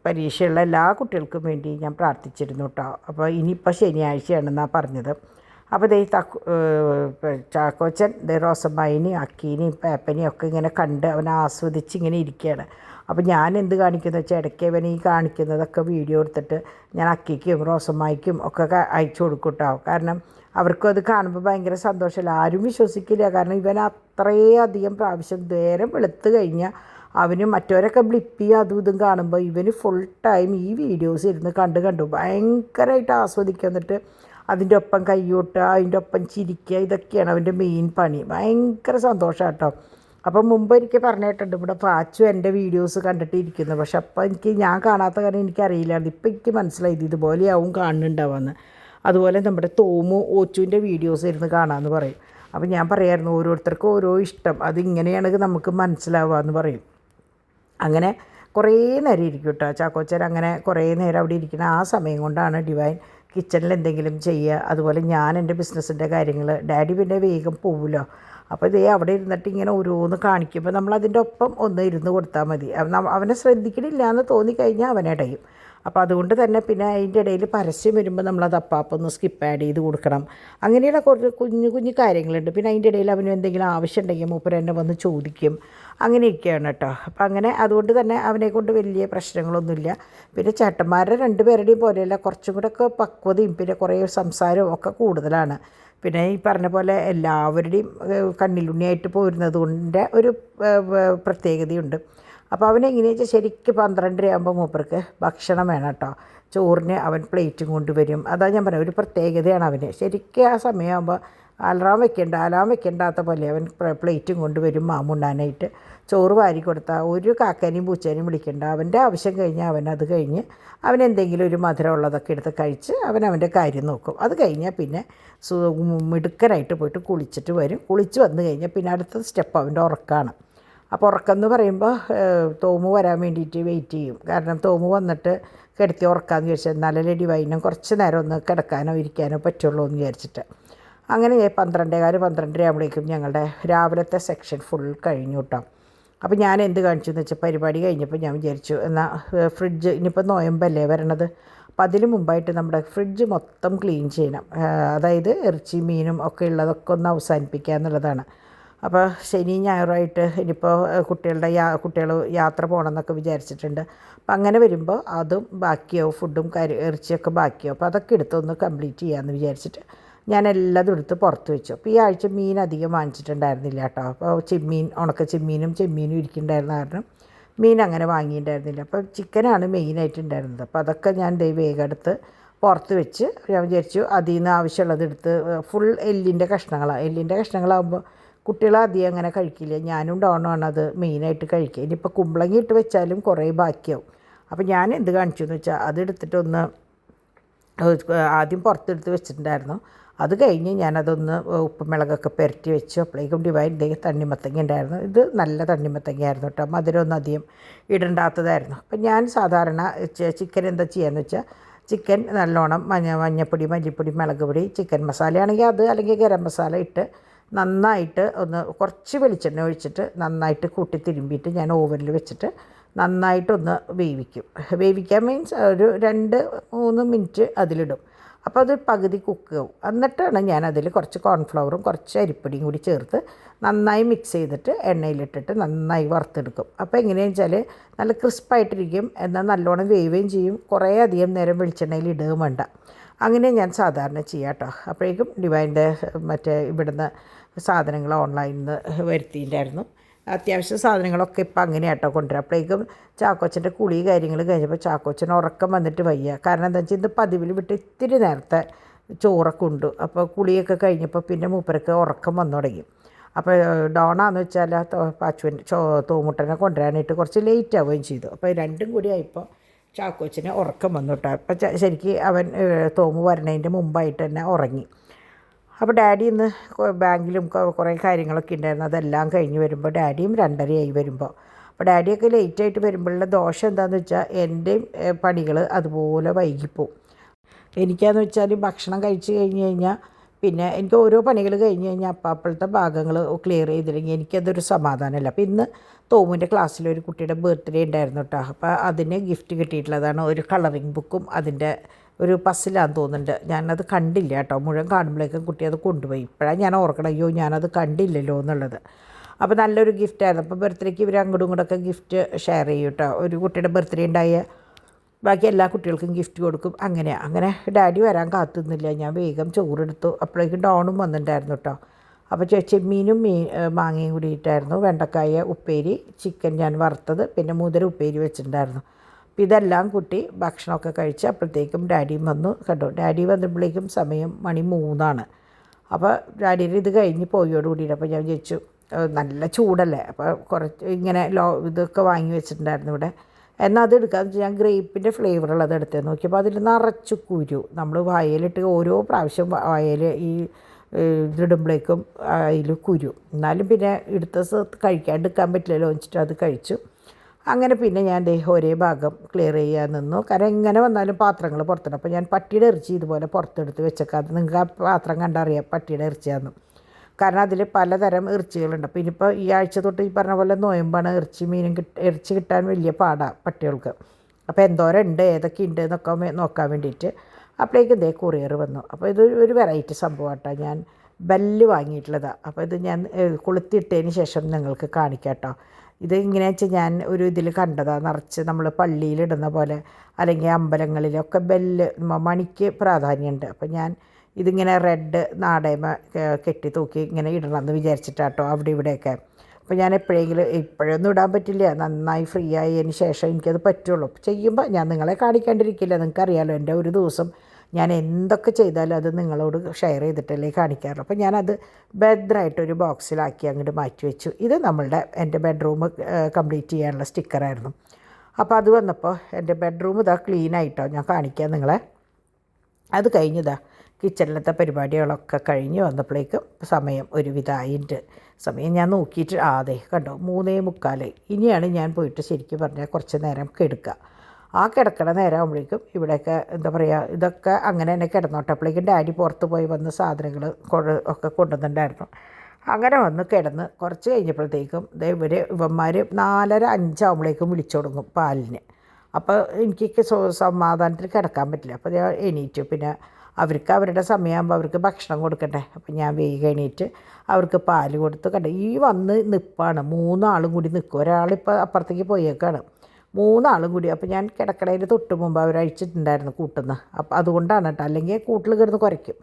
പരീക്ഷയുള്ള എല്ലാ കുട്ടികൾക്കും വേണ്ടി ഞാൻ പ്രാർത്ഥിച്ചിരുന്നു കേട്ടോ. അപ്പോൾ ഇനിയിപ്പോൾ ശനിയാഴ്ചയാണെന്നാണ് പറഞ്ഞത്. അപ്പോൾ ചാക്കോച്ചൻ റോസമ്മേനെയും അക്കീനെയും പേപ്പനെയും ഒക്കെ ഇങ്ങനെ കണ്ട് അവൻ ആസ്വദിച്ച് ഇങ്ങനെ ഇരിക്കുകയാണ്. അപ്പോൾ ഞാൻ എന്ത് കാണിക്കുന്നത് വെച്ചാൽ ഇടയ്ക്ക് അവൻ ഈ കാണിക്കുന്നതൊക്കെ വീഡിയോ എടുത്തിട്ട് ഞാൻ അക്കിക്കും റോസമ്മയ്ക്കും ഒക്കെ അയച്ചു കൊടുക്കും കേട്ടോ. കാരണം അവർക്കും അത് കാണുമ്പോൾ ഭയങ്കര സന്തോഷമല്ല. ആരും വിശ്വസിക്കില്ല. കാരണം ഇവൻ അത്രയധികം പ്രാവശ്യം നേരം വെളുത്ത് കഴിഞ്ഞാൽ അവന് മറ്റവരൊക്കെ ബ്ലിപ്പ് അതും ഇതും കാണുമ്പോൾ ഇവന് ഫുൾ ടൈം ഈ വീഡിയോസ് ഇരുന്ന് കണ്ടു ഭയങ്കരമായിട്ട് ആസ്വദിക്കുക. എന്നിട്ട് അതിൻ്റെ ഒപ്പം കൈയ്യോട്ടുക, അതിൻ്റെ ഒപ്പം ചിരിക്കുക, ഇതൊക്കെയാണ് അവൻ്റെ മെയിൻ പണി. ഭയങ്കര സന്തോഷമാണ് കേട്ടോ. അപ്പം മുമ്പ് എനിക്ക് പറഞ്ഞിട്ടുണ്ട് ഇവിടെ പാച്ചു എൻ്റെ വീഡിയോസ് കണ്ടിട്ട് ഇരിക്കുന്നു. പക്ഷെ അപ്പോൾ ഞാൻ കാണാത്ത കാര്യം എനിക്കറിയില്ലായിരുന്നു. ഇപ്പം എനിക്ക് മനസ്സിലായി ഇതുപോലെയാവും കാണുന്നുണ്ടാവുമെന്ന്. അതുപോലെ നമ്മുടെ തോമു ഓച്ചുവിൻ്റെ വീഡിയോസ് ഇരുന്ന് കാണാമെന്ന് പറയും. അപ്പം ഞാൻ പറയായിരുന്നു ഓരോരുത്തർക്കും ഓരോ ഇഷ്ടം, അതിങ്ങനെയാണെങ്കിൽ നമുക്ക് മനസ്സിലാവുക എന്ന് പറയും. അങ്ങനെ കുറേ നേരം ഇരിക്കും കേട്ടോ ചാക്കോച്ചൻ. അങ്ങനെ കുറേ നേരം അവിടെ ഇരിക്കുന്ന ആ സമയം കൊണ്ടാണ് ഡിവൈൻ കിച്ചണിൽ എന്തെങ്കിലും ചെയ്യുക. അതുപോലെ ഞാൻ എൻ്റെ ബിസിനസ്സിൻ്റെ കാര്യങ്ങൾ, ഡാഡി പിന്നെ വേഗം പോവുമല്ലോ. അപ്പോൾ ഇതേ അവിടെ ഇരുന്നിട്ട് ഇങ്ങനെ ഓരോന്ന് കാണിക്കുമ്പോൾ നമ്മളതിൻ്റെ ഒപ്പം ഒന്ന് ഇരുന്ന് കൊടുത്താൽ മതി. അവനെ ശ്രദ്ധിക്കണില്ല എന്ന് തോന്നിക്കഴിഞ്ഞാൽ അവനടയും. അപ്പോൾ അതുകൊണ്ട് തന്നെ പിന്നെ അതിൻ്റെ ഇടയിൽ പരസ്യം വരുമ്പോൾ നമ്മളത് അപ്പാപ്പൊന്ന് സ്കിപ്പ് ആഡ് ചെയ്ത് കൊടുക്കണം. അങ്ങനെയുള്ള കുറച്ച് കുഞ്ഞു കുഞ്ഞു കാര്യങ്ങളുണ്ട്. പിന്നെ അതിൻ്റെ ഇടയിൽ അവന് എന്തെങ്കിലും ആവശ്യം ഉണ്ടെങ്കിൽ മൂപ്പർ എന്നെ വന്ന് ചോദിക്കും. അങ്ങനെയൊക്കെയാണ് കേട്ടോ. അപ്പം അങ്ങനെ അതുകൊണ്ട് തന്നെ അവനെക്കൊണ്ട് വലിയ പ്രശ്നങ്ങളൊന്നുമില്ല. പിന്നെ ചേട്ടന്മാരുടെ രണ്ടുപേരുടെയും പോലെയല്ല, കുറച്ചും കൂടെ ഒക്കെ പക്വതയും പിന്നെ കുറേ സംസാരവും ഒക്കെ കൂടുതലാണ്. പിന്നെ ഈ പറഞ്ഞ പോലെ എല്ലാവരുടെയും കണ്ണിലുണ്ണിയായിട്ട് പോരുന്നത് കൊണ്ട് ഒരു പ്രത്യേകതയുണ്ട്. അപ്പോൾ അവനെങ്ങനെയാ വെച്ചാൽ ശരിക്കും 12:30 ആകുമ്പോൾ മൂപ്പർക്ക് ഭക്ഷണം വേണം കേട്ടോ. ചോറിന് അവൻ പ്ലേറ്റും കൊണ്ടുവരും. അതാ ഞാൻ പറഞ്ഞത്, ഒരു പ്രത്യേകതയാണ് അവന്. ശരിക്കും ആ സമയമാകുമ്പോൾ അലാം വെക്കേണ്ടാത്ത പോലെ അവൻ പ്ലേറ്റും കൊണ്ടുവരും മാമുണ്ണാനായിട്ട്. ചോറ് വാരി കൊടുത്താൽ ഒരു കാക്കാനെയും പൂച്ചേനെയും വിളിക്കേണ്ട. അവൻ്റെ ആവശ്യം കഴിഞ്ഞാൽ അവനത് കഴിഞ്ഞ് അവനെന്തെങ്കിലും ഒരു മധുരമുള്ളതൊക്കെ എടുത്ത് കഴിച്ച് അവൻ്റെ കാര്യം നോക്കും. അത് കഴിഞ്ഞാൽ പിന്നെ മിടുക്കനായിട്ട് പോയിട്ട് കുളിച്ചിട്ട് വരും. കുളിച്ച് വന്നു കഴിഞ്ഞാൽ പിന്നെ അടുത്ത സ്റ്റെപ്പ് അവൻ്റെ ഉറക്കമാണ്. അപ്പോൾ ഉറക്കം എന്ന് പറയുമ്പോൾ തോമു വരാൻ വേണ്ടിയിട്ട് വെയിറ്റ് ചെയ്യും. കാരണം തോമു വന്നിട്ട് കിടത്തി ഉറക്കാമെന്ന് ചോദിച്ചാൽ എന്നാലല്ലേ ഡിവൈനും കുറച്ച് നേരം ഒന്ന് കിടക്കാനോ ഇരിക്കാനോ പറ്റുള്ളൂ എന്ന് വിചാരിച്ചിട്ട്. അങ്ങനെ 12:15 ആകുമ്പോഴേക്കും ഞങ്ങളുടെ രാവിലത്തെ സെക്ഷൻ ഫുൾ കഴിഞ്ഞു കേട്ടോ. അപ്പോൾ ഞാൻ എന്ത് കാണിച്ചു എന്ന് വെച്ചാൽ പരിപാടി കഴിഞ്ഞപ്പോൾ ഞാൻ വിചാരിച്ചു എന്നാൽ ഫ്രിഡ്ജ് ഇനിയിപ്പോൾ നോയമ്പല്ലേ വരണത്, അപ്പോൾ അതിന് മുമ്പായിട്ട് നമ്മുടെ ഫ്രിഡ്ജ് മൊത്തം ക്ലീൻ ചെയ്യണം. അതായത് ഇറച്ചി മീനും ഒക്കെ ഉള്ളതൊക്കെ ഒന്ന് അവസാനിപ്പിക്കുക എന്നുള്ളതാണ്. അപ്പോൾ ശനി ഞായറായിട്ട് ഇനിയിപ്പോൾ കുട്ടികൾ യാത്ര പോകണമെന്നൊക്കെ വിചാരിച്ചിട്ടുണ്ട്. അപ്പം അങ്ങനെ വരുമ്പോൾ അതും ബാക്കിയാവും, ഫുഡും ഇറച്ചിയൊക്കെ ബാക്കിയാവും. അപ്പോൾ അതൊക്കെ എടുത്തൊന്ന് കംപ്ലീറ്റ് ചെയ്യാമെന്ന് വിചാരിച്ചിട്ട് ഞാൻ എല്ലാതും എടുത്ത് പുറത്ത് വെച്ചു. അപ്പോൾ ഈ ആഴ്ച മീൻ അധികം വാങ്ങിച്ചിട്ടുണ്ടായിരുന്നില്ല കേട്ടോ. അപ്പോൾ ഉണക്ക ചെമ്മീനും ഇരിക്കുന്നുണ്ടായിരുന്ന കാരണം മീൻ അങ്ങനെ വാങ്ങിയിട്ടുണ്ടായിരുന്നില്ല. അപ്പോൾ ചിക്കനാണ് മെയിനായിട്ടുണ്ടായിരുന്നത്. അപ്പോൾ അതൊക്കെ ഞാൻ വേഗം എടുത്ത് പുറത്ത് വെച്ച് ഞാൻ വിചാരിച്ചു അതിൽ നിന്ന് ആവശ്യമുള്ളത് എടുത്ത് ഫുൾ എല്ലിൻ്റെ കഷ്ണങ്ങളാകുമ്പോൾ കുട്ടികൾ അധികം അങ്ങനെ കഴിക്കില്ല. ഞാനും ഡോണുമാണ് അത് മെയിനായിട്ട് കഴിക്കുക. ഇനിയിപ്പോൾ കുമ്പളങ്ങി ഇട്ട് വെച്ചാലും കുറേ ബാക്കിയാവും. അപ്പോൾ ഞാൻ എന്ത് കാണിച്ചു എന്ന് വെച്ചാൽ അതെടുത്തിട്ടൊന്ന് ആദ്യം പുറത്തെടുത്ത് വെച്ചിട്ടുണ്ടായിരുന്നു. അത് കഴിഞ്ഞ് ഞാനതൊന്ന് ഉപ്പും മുളകൊക്കെ പുരട്ടി വെച്ചു. അപ്പോഴേക്കും ഡിവൈൻ തണ്ണിമത്തങ്ങ ഉണ്ടായിരുന്നു. ഇത് നല്ല തണ്ണിമത്തങ്ങയായിരുന്നു കേട്ടോ. മധുരമൊന്നും അധികം ഇടണ്ടാത്തതായിരുന്നു. അപ്പം ഞാൻ സാധാരണ ചിക്കൻ എന്താ ചെയ്യാന്ന് വെച്ചാൽ ചിക്കൻ നല്ലോണം മഞ്ഞപ്പൊടി മല്ലിപ്പൊടി മുളക് പൊടി ചിക്കൻ മസാലയാണെങ്കിൽ അത് അല്ലെങ്കിൽ ഗരം മസാല ഇട്ട് നന്നായിട്ട് ഒന്ന് കുറച്ച് വെളിച്ചെണ്ണ ഒഴിച്ചിട്ട് നന്നായിട്ട് കൂട്ടി തിരുമ്പിയിട്ട് ഞാൻ ഓവനിൽ വെച്ചിട്ട് നന്നായിട്ടൊന്ന് വേവിക്കാൻ മീൻസ് ഒരു 2-3 മിനിറ്റ് അതിലിടും. അപ്പോൾ അത് പകുതി കുക്കാവും. എന്നിട്ടാണ് ഞാനതിൽ കുറച്ച് കോൺഫ്ലവറും കുറച്ച് അരിപ്പൊടിയും കൂടി ചേർത്ത് നന്നായി മിക്സ് ചെയ്തിട്ട് എണ്ണയിലിട്ടിട്ട് നന്നായി വറുത്തെടുക്കും. അപ്പോൾ എങ്ങനെയാണെന്ന് വെച്ചാൽ നല്ല ക്രിസ്പായിട്ടിരിക്കും, എന്നാൽ നല്ലോണം വേവുകയും ചെയ്യും. കുറേ അധികം നേരം വെളിച്ചെണ്ണയിൽ ഇടുകയും വേണ്ട. അങ്ങനെ ഞാൻ സാധാരണ ചെയ്യാം കേട്ടോ. അപ്പോഴേക്കും ഡിവൈൻ്റെ ഇവിടുന്ന് സാധനങ്ങൾ ഓൺലൈനിൽ നിന്ന് വരുത്തിയിട്ടുണ്ടായിരുന്നു. അത്യാവശ്യം സാധനങ്ങളൊക്കെ ഇപ്പം അങ്ങനെയാണ് കേട്ടോ കൊണ്ടുവരാം. അപ്പോഴേക്കും ചാക്കോച്ചൻ്റെ കുളി കാര്യങ്ങൾ കഴിഞ്ഞപ്പോൾ ചാക്കോച്ചന് ഉറക്കം വന്നിട്ട് വയ്യ. കാരണം എന്താ വെച്ചാൽ ഇത് പതിവിൽ വിട്ട് ഇത്തിരി നേരത്തെ ചോറൊക്കെ ഉണ്ട്. അപ്പോൾ കുളിയൊക്കെ കഴിഞ്ഞപ്പോൾ പിന്നെ മൂപ്പർക്ക് ഉറക്കം വന്നു തുടങ്ങി. അപ്പോൾ ഡോണാന്ന് വെച്ചാൽ പാച്ചുവിൻ്റെ തോമുട്ടനെ കൊണ്ടുവരാനായിട്ട് കുറച്ച് ലേറ്റ് ആവുകയും ചെയ്തു. അപ്പോൾ രണ്ടും കൂടി ആയപ്പോൾ ചാക്കോച്ചന് ഉറക്കം വന്നു കേട്ടോ. അപ്പോൾ ശരിക്കും അവൻ തോമു വരണതിൻ്റെ മുമ്പായിട്ട് തന്നെ ഉറങ്ങി. അപ്പോൾ ഡാഡി ഇന്ന് ബാങ്കിലും കുറേ കാര്യങ്ങളൊക്കെ ഉണ്ടായിരുന്നു. അതെല്ലാം കഴിഞ്ഞ് വരുമ്പോൾ ഡാഡിയും 2:30 വരുമ്പോൾ. അപ്പോൾ ഡാഡിയൊക്കെ ലേറ്റായിട്ട് വരുമ്പോഴുള്ള ദോഷം എന്താണെന്ന് വെച്ചാൽ എൻ്റെയും പണികൾ അതുപോലെ വൈകിപ്പോവും. എനിക്കാന്ന് വെച്ചാൽ ഭക്ഷണം കഴിച്ച് കഴിഞ്ഞ് കഴിഞ്ഞാൽ പിന്നെ എനിക്ക് ഓരോ പണികൾ കഴിഞ്ഞ് കഴിഞ്ഞാൽ അപ്പോഴത്തെ ഭാഗങ്ങൾ ക്ലിയർ ചെയ്തില്ലെങ്കിൽ എനിക്കതൊരു സമാധാനമല്ല. അപ്പോൾ ഇന്ന് തോമുവിൻ്റെ ക്ലാസ്സിലൊരു കുട്ടിയുടെ ബർത്ത്ഡേ ഉണ്ടായിരുന്നു കേട്ടോ. അപ്പോൾ അതിന് ഗിഫ്റ്റ് കിട്ടിയിട്ടുള്ളതാണ് ഒരു കളറിങ് ബുക്കും അതിൻ്റെ ഒരു പസിലാന്ന് തോന്നുന്നുണ്ട്. ഞാനത് കണ്ടില്ല കേട്ടോ. മുഴുവൻ കാണുമ്പോഴേക്കും കുട്ടി അത് കൊണ്ടുപോയി. ഇപ്പോഴാണ് ഞാൻ ഓർക്കണം, അയ്യോ ഞാനത് കണ്ടില്ലല്ലോ എന്നുള്ളത്. അപ്പോൾ നല്ലൊരു ഗിഫ്റ്റായിരുന്നു. അപ്പോൾ ബർത്ത്ഡേക്ക് ഇവർ അങ്ങോട്ടും ഇങ്ങോട്ടൊക്കെ ഗിഫ്റ്റ് ഷെയർ ചെയ്യും കേട്ടോ. ഒരു കുട്ടിയുടെ ബർത്ത്ഡേ ഉണ്ടായ ബാക്കി എല്ലാ കുട്ടികൾക്കും ഗിഫ്റ്റ് കൊടുക്കും. അങ്ങനെ ഡാഡി വരാൻ കാത്തുനിന്നില്ല. ഞാൻ വേഗം ചോറെടുത്തു. അപ്പോഴേക്കും ഡോണും വന്നിട്ടുണ്ടായിരുന്നു കേട്ടോ. അപ്പോൾ ചെമ്മീനും മാങ്ങയും കൂടിയിട്ടായിരുന്നു. വെണ്ടക്കായ ഉപ്പേരി, ചിക്കൻ ഞാൻ വറുത്തത്, പിന്നെ മുതിര ഉപ്പേരി വെച്ചിട്ടുണ്ടായിരുന്നു. അപ്പോൾ ഇതെല്ലാം കൂട്ടി ഭക്ഷണമൊക്കെ കഴിച്ച് അപ്പോഴത്തേക്കും ഡാഡിയും വന്നു കേട്ടോ. ഡാഡി വന്നപ്പോഴേക്കും സമയം 3 മണി. അപ്പോൾ ഡാഡിയുടെ ഇത് കഴിഞ്ഞ് പോയോട് കൂടിയിട്ട് അപ്പോൾ ഞാൻ വിചാരിച്ചു നല്ല ചൂടല്ലേ, അപ്പോൾ കുറച്ച് ഇങ്ങനെ ഇതൊക്കെ വാങ്ങി വെച്ചിട്ടുണ്ടായിരുന്നു ഇവിടെ. എന്നാൽ അത് എടുക്കാമെന്ന് വെച്ചാൽ ഞാൻ ഗ്രേപ്പിൻ്റെ ഫ്ലേവറുള്ളത് എടുത്തത് നോക്കിയപ്പോൾ അതിൽ നിറച്ച് കുരു. നമ്മൾ വായലിട്ട് ഓരോ പ്രാവശ്യം വായൽ ഈ ഇതിടുമ്പോഴേക്കും അതിൽ കുരു. എന്നാലും പിന്നെ എടുത്ത കഴിക്കാണ്ടിരിക്കാൻ പറ്റില്ലല്ലോ വെച്ചിട്ട് അത് കഴിച്ചു. അങ്ങനെ പിന്നെ ഞാൻ ഒരേ ഭാഗം ക്ലിയർ ചെയ്യാൻ നിന്നു. കാരണം എങ്ങനെ വന്നാലും പാത്രങ്ങൾ പുറത്തിടും. അപ്പോൾ ഞാൻ പട്ടിയുടെ ഇറച്ചി ഇതുപോലെ പുറത്തെടുത്ത് വെച്ചേക്കാതെ, നിങ്ങൾക്ക് ആ പാത്രം കണ്ടറിയാം പട്ടിയുടെ ഇറച്ചിയാണെന്ന്. കാരണം അതിൽ പലതരം ഇറച്ചികളുണ്ട്. അപ്പോൾ ഇനിയിപ്പോൾ ഈ ആഴ്ച തൊട്ട് ഈ പറഞ്ഞ പോലെ നോയമ്പാണ്. ഇറച്ചി കിട്ടാൻ വലിയ പാടാണ് പട്ടികൾക്ക്. അപ്പോൾ എന്തോരം ഉണ്ട്, ഏതൊക്കെ ഉണ്ട് എന്നൊക്കെ നോക്കാൻ വേണ്ടിയിട്ട് അപ്പോഴേക്കും കൊറിയർ വന്നു. അപ്പോൾ ഇത് ഒരു വെറൈറ്റി സംഭവമാട്ടോ. ഞാൻ ബെല്ല് വാങ്ങിയിട്ടുള്ളതാണ്. അപ്പോൾ ഇത് ഞാൻ കൊളുത്തിയിട്ടതിന് ശേഷം നിങ്ങൾക്ക് കാണിക്കാം കേട്ടോ. ഇത് ഇങ്ങനെ വെച്ചാൽ ഞാൻ ഒരു ഇതിൽ കണ്ടതാണ്. നിറച്ച് നമ്മൾ പള്ളിയിലിടുന്ന പോലെ അല്ലെങ്കിൽ അമ്പലങ്ങളിലൊക്കെ ബെല്ല് മണിക്ക് പ്രാധാന്യമുണ്ട്. അപ്പോൾ ഞാൻ ഇതിങ്ങനെ റെഡ് നാടയമ കെട്ടി തൂക്കി ഇങ്ങനെ ഇടണമെന്ന് വിചാരിച്ചിട്ടാട്ടോ അവിടെ ഇവിടെയൊക്കെ. അപ്പോൾ ഞാൻ ഇപ്പോഴൊന്നും ഇടാൻ പറ്റില്ല. നന്നായി ഫ്രീ ആയതിന് ശേഷം എനിക്കത് പറ്റുള്ളൂ. ചെയ്യുമ്പോൾ ഞാൻ നിങ്ങളെ കാണിക്കാണ്ടിരിക്കില്ല. നിങ്ങൾക്കറിയാമല്ലോ എൻ്റെ ഒരു ദിവസം ഞാൻ എന്തൊക്കെ ചെയ്താലും അത് നിങ്ങളോട് ഷെയർ ചെയ്തിട്ടല്ലേ കാണിക്കാറുള്ളൂ. അപ്പോൾ ഞാനത് ഭദ്രമായിട്ടൊരു ബോക്സിലാക്കി അങ്ങോട്ട് മാറ്റി വെച്ചു. ഇത് എൻ്റെ ബെഡ്റൂം കംപ്ലീറ്റ് ചെയ്യാനുള്ള സ്റ്റിക്കറായിരുന്നു. അപ്പോൾ അത് വന്നപ്പോൾ എൻ്റെ ബെഡ്റൂം ഇതാ ക്ലീനായിട്ടോ ഞാൻ കാണിക്കാം നിങ്ങളെ. അത് കഴിഞ്ഞതാ കിച്ചണിലത്തെ പരിപാടികളൊക്കെ കഴിഞ്ഞ് വന്നപ്പോഴേക്കും സമയം ഒരുവിധമായിട്ട്. സമയം ഞാൻ നോക്കിയിട്ട് അതെ കണ്ടോ 3:45. ഇനിയാണ് ഞാൻ പോയിട്ട് ശരിക്കും പറഞ്ഞാൽ കുറച്ച് നേരം കിടക്കുക. ആ കിടക്കണ നേരം ആകുമ്പോഴേക്കും ഇവിടെയൊക്കെ എന്താ പറയുക, ഇതൊക്കെ അങ്ങനെ തന്നെ കിടന്നോട്ടെ. അപ്പോഴേക്കും ഡാഡി പുറത്ത് പോയി വന്ന് സാധനങ്ങൾ ഒക്കെ കൊണ്ടുവന്നിട്ടുണ്ടായിരുന്നു. അങ്ങനെ വന്ന് കിടന്ന് കുറച്ച് കഴിഞ്ഞപ്പോഴത്തേക്കും ഇവന്മാർ 4:30-5 ആകുമ്പോഴേക്കും വിളിച്ചു തുടങ്ങും പാലിന്. അപ്പോൾ എനിക്ക് സമാധാനത്തിൽ കിടക്കാൻ പറ്റില്ല. അപ്പോൾ ഞാൻ എണീറ്റു. പിന്നെ അവർക്ക് അവരുടെ സമയമാകുമ്പോൾ അവർക്ക് ഭക്ഷണം കൊടുക്കണ്ടേ. അപ്പോൾ ഞാൻ വേഗം എണീറ്റ് അവർക്ക് പാല് കൊടുത്ത് കണ്ടേ ഈ വന്ന് നിൽപ്പാണ്. 3 ആളും കൂടി നിൽക്കും. ഒരാളിപ്പോൾ അപ്പുറത്തേക്ക് പോയേക്കാണ്. 3 ആളും കൂടി. അപ്പോൾ ഞാൻ കിടക്കണതിന് തൊട്ട് മുമ്പ് അവരഴിച്ചിട്ടുണ്ടായിരുന്നു കൂട്ടുന്ന. അപ്പോൾ അതുകൊണ്ടാണ് കേട്ടോ, അല്ലെങ്കിൽ കൂട്ടിൽ കിടന്ന് കുരയ്ക്കും.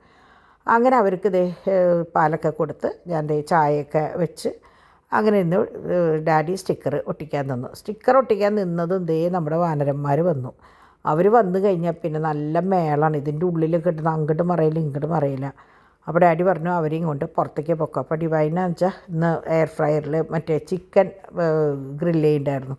അങ്ങനെ അവർക്ക് പാലൊക്കെ കൊടുത്ത് ഞാൻ ചായയൊക്കെ വെച്ച് അങ്ങനെ ഇന്ന് ഡാഡി സ്റ്റിക്കർ ഒട്ടിക്കാൻ നിന്നു. സ്റ്റിക്കർ ഒട്ടിക്കാൻ നിന്നതും നമ്മുടെ വാനരന്മാർ വന്നു. അവർ വന്നു കഴിഞ്ഞാൽ പിന്നെ നല്ല മേളാണ്. ഇതിൻ്റെ ഉള്ളിൽ കിട്ടുന്ന അങ്ങോട്ട് മറയില്ല ഇങ്ങോട്ട് മറയില്ല. അപ്പോൾ ഡാഡി പറഞ്ഞു അവരെയും കൊണ്ട് പുറത്തേക്ക് പൊക്കാം. അപ്പോൾ ഡിവൈനെന്ന് വെച്ചാൽ ഇന്ന് എയർ ഫ്രയറിൽ മറ്റേ ചിക്കൻ ഗ്രില്ല് ചെയ്യുന്നുണ്ടായിരുന്നു.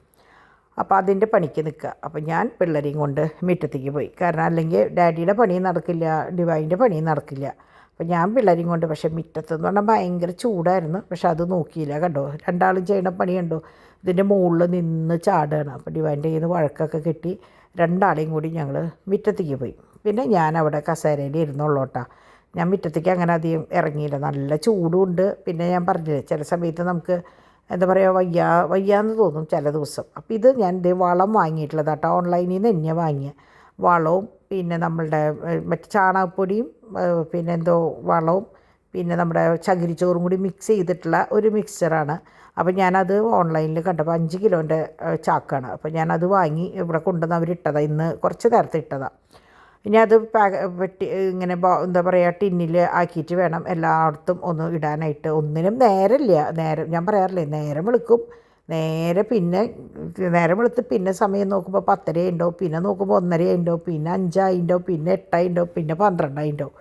അപ്പോൾ അതിൻ്റെ പണിക്ക് നിൽക്കുക. അപ്പോൾ ഞാൻ പിള്ളേരെയും കൊണ്ട് മുറ്റത്തേക്ക് പോയി. കാരണം അല്ലെങ്കിൽ ഡാഡിയുടെ പണിയും നടക്കില്ല, ഡിവൈൻ്റെ പണിയും നടക്കില്ല. അപ്പോൾ ഞാൻ പിള്ളേരെയും കൊണ്ട്, പക്ഷേ മുറ്റത്തെന്ന് പറഞ്ഞാൽ ഭയങ്കര ചൂടായിരുന്നു. പക്ഷെ അത് നോക്കിയില്ല. കണ്ടോ 2 ആളും ചെയ്യണ പണി കണ്ടോ, ഇതിൻ്റെ മുകളിൽ നിന്ന് ചാടുകയാണ്. അപ്പോൾ ഡിവൈൻ്റെ കയ്യിൽ നിന്ന് വഴക്കൊക്കെ കിട്ടി 2 ആളെയും കൂടി ഞങ്ങൾ മുറ്റത്തേക്ക് പോയി. പിന്നെ ഞാൻ അവിടെ കസേരയിൽ ഇരുന്നുള്ളൂട്ടാ. ഞാൻ മുറ്റത്തേക്ക് അങ്ങനെ അധികം ഇറങ്ങിയില്ല. നല്ല ചൂടുണ്ട്. പിന്നെ ഞാൻ പറഞ്ഞില്ലേ ചില സമയത്ത് നമുക്ക് എന്താ പറയുക വയ്യാന്ന് തോന്നും ചില ദിവസം. അപ്പോൾ ഇത് ഞാൻ വളം വാങ്ങിയിട്ടുള്ളതാട്ടോ. ഓൺലൈനിൽ നിന്ന് തന്നെയാണ് വാങ്ങിയ വളവും പിന്നെ നമ്മളുടെ മറ്റു ചാണകപ്പൊടിയും പിന്നെ വളവും പിന്നെ നമ്മുടെ ചകിരിച്ചോറും കൂടി മിക്സ് ചെയ്തിട്ടുള്ള ഒരു മിക്സ്ചറാണ്. അപ്പോൾ ഞാനത് ഓൺലൈനിൽ കണ്ടപ്പോൾ 5 കിലോൻ്റെ ചാക്കാണ്. അപ്പോൾ ഞാനത് വാങ്ങി ഇവിടെ കൊണ്ടുവന്ന് അവരിട്ടതാണ്. ഇന്ന് കുറച്ച് നേരത്തെ ഇട്ടതാണ്. ഇനി അത് ഇങ്ങനെ എന്താ പറയുക ടിന്നിൽ ആക്കിയിട്ട് വേണം എല്ലായിടത്തും ഒന്ന് ഇടാനായിട്ട്. ഒന്നിനും നേരം ഞാൻ പറയാറില്ലേ, നേരം വെളുക്കും. നേരം വെളുത്ത് പിന്നെ സമയം നോക്കുമ്പോൾ 10:30 ഉണ്ടാവും. പിന്നെ നോക്കുമ്പോൾ 1:30 ഉണ്ടാവും. പിന്നെ 5 ഉണ്ടാവും. പിന്നെ 8 ഉണ്ടാവും. പിന്നെ 12 ഉണ്ടാവും.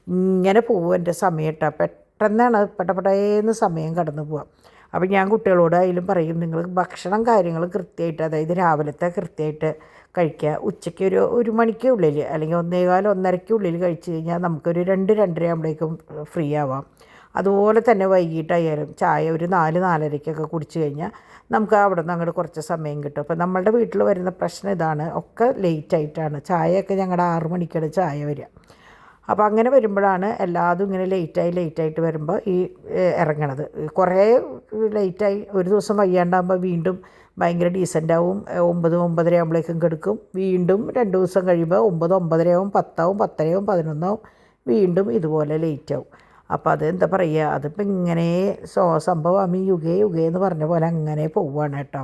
ഇങ്ങനെ പോകും എൻ്റെ സമയം കേട്ടോ. പെട്ടെന്നാണ് പെട്ടേന്ന് സമയം കടന്നു പോവുക. അപ്പോൾ ഞാൻ കുട്ടികളോട് അതിലും പറയും, നിങ്ങൾ ഭക്ഷണം കാര്യങ്ങൾ കൃത്യമായിട്ട്, അതായത് രാവിലത്തെ കൃത്യമായിട്ട് കഴിക്കുക. ഉച്ചയ്ക്ക് ഒരു മണിക്കുള്ളിൽ അല്ലെങ്കിൽ 1:15-1:30 കഴിച്ച് കഴിഞ്ഞാൽ നമുക്കൊരു 2-2:30 ആകുമ്പോഴേക്കും ഫ്രീ ആവാം. അതുപോലെ തന്നെ വൈകിട്ടായാലും ചായ ഒരു 4-4:30 കുടിച്ച് കഴിഞ്ഞാൽ നമുക്ക് അവിടെ നിന്ന് അങ്ങോട്ട് കുറച്ച് സമയം കിട്ടും. അപ്പോൾ നമ്മളുടെ വീട്ടിൽ വരുന്ന പ്രശ്നം ഇതാണ്, ഒക്കെ ലേറ്റായിട്ടാണ്. ചായയൊക്കെ ഞങ്ങളുടെ 6 മണിക്കാണ് ചായ വരിക. അപ്പോൾ അങ്ങനെ വരുമ്പോഴാണ് എല്ലാതും ഇങ്ങനെ ലേറ്റായിട്ട് വരുമ്പോൾ ഈ ഇറങ്ങണത്. കുറേ ലേറ്റായി ഒരു ദിവസം വയ്യാണ്ടാകുമ്പോൾ വീണ്ടും ഭയങ്കര ഡീസൻ്റാവും. 9-9:30 ആകുമ്പോഴേക്കും കിടക്കും. വീണ്ടും 2 ദിവസം കഴിയുമ്പോൾ 9-9:30 ആവും, 10 ആവും, 10:30 ആവും, 11 ആവും. വീണ്ടും ഇതുപോലെ ലേറ്റാവും. അപ്പോൾ അത് എന്താ പറയുക, അതിപ്പോൾ ഇങ്ങനെ സംഭവം യുഗേ എന്ന് പറഞ്ഞ പോലെ അങ്ങനെ പോവുകയാണ് കേട്ടോ.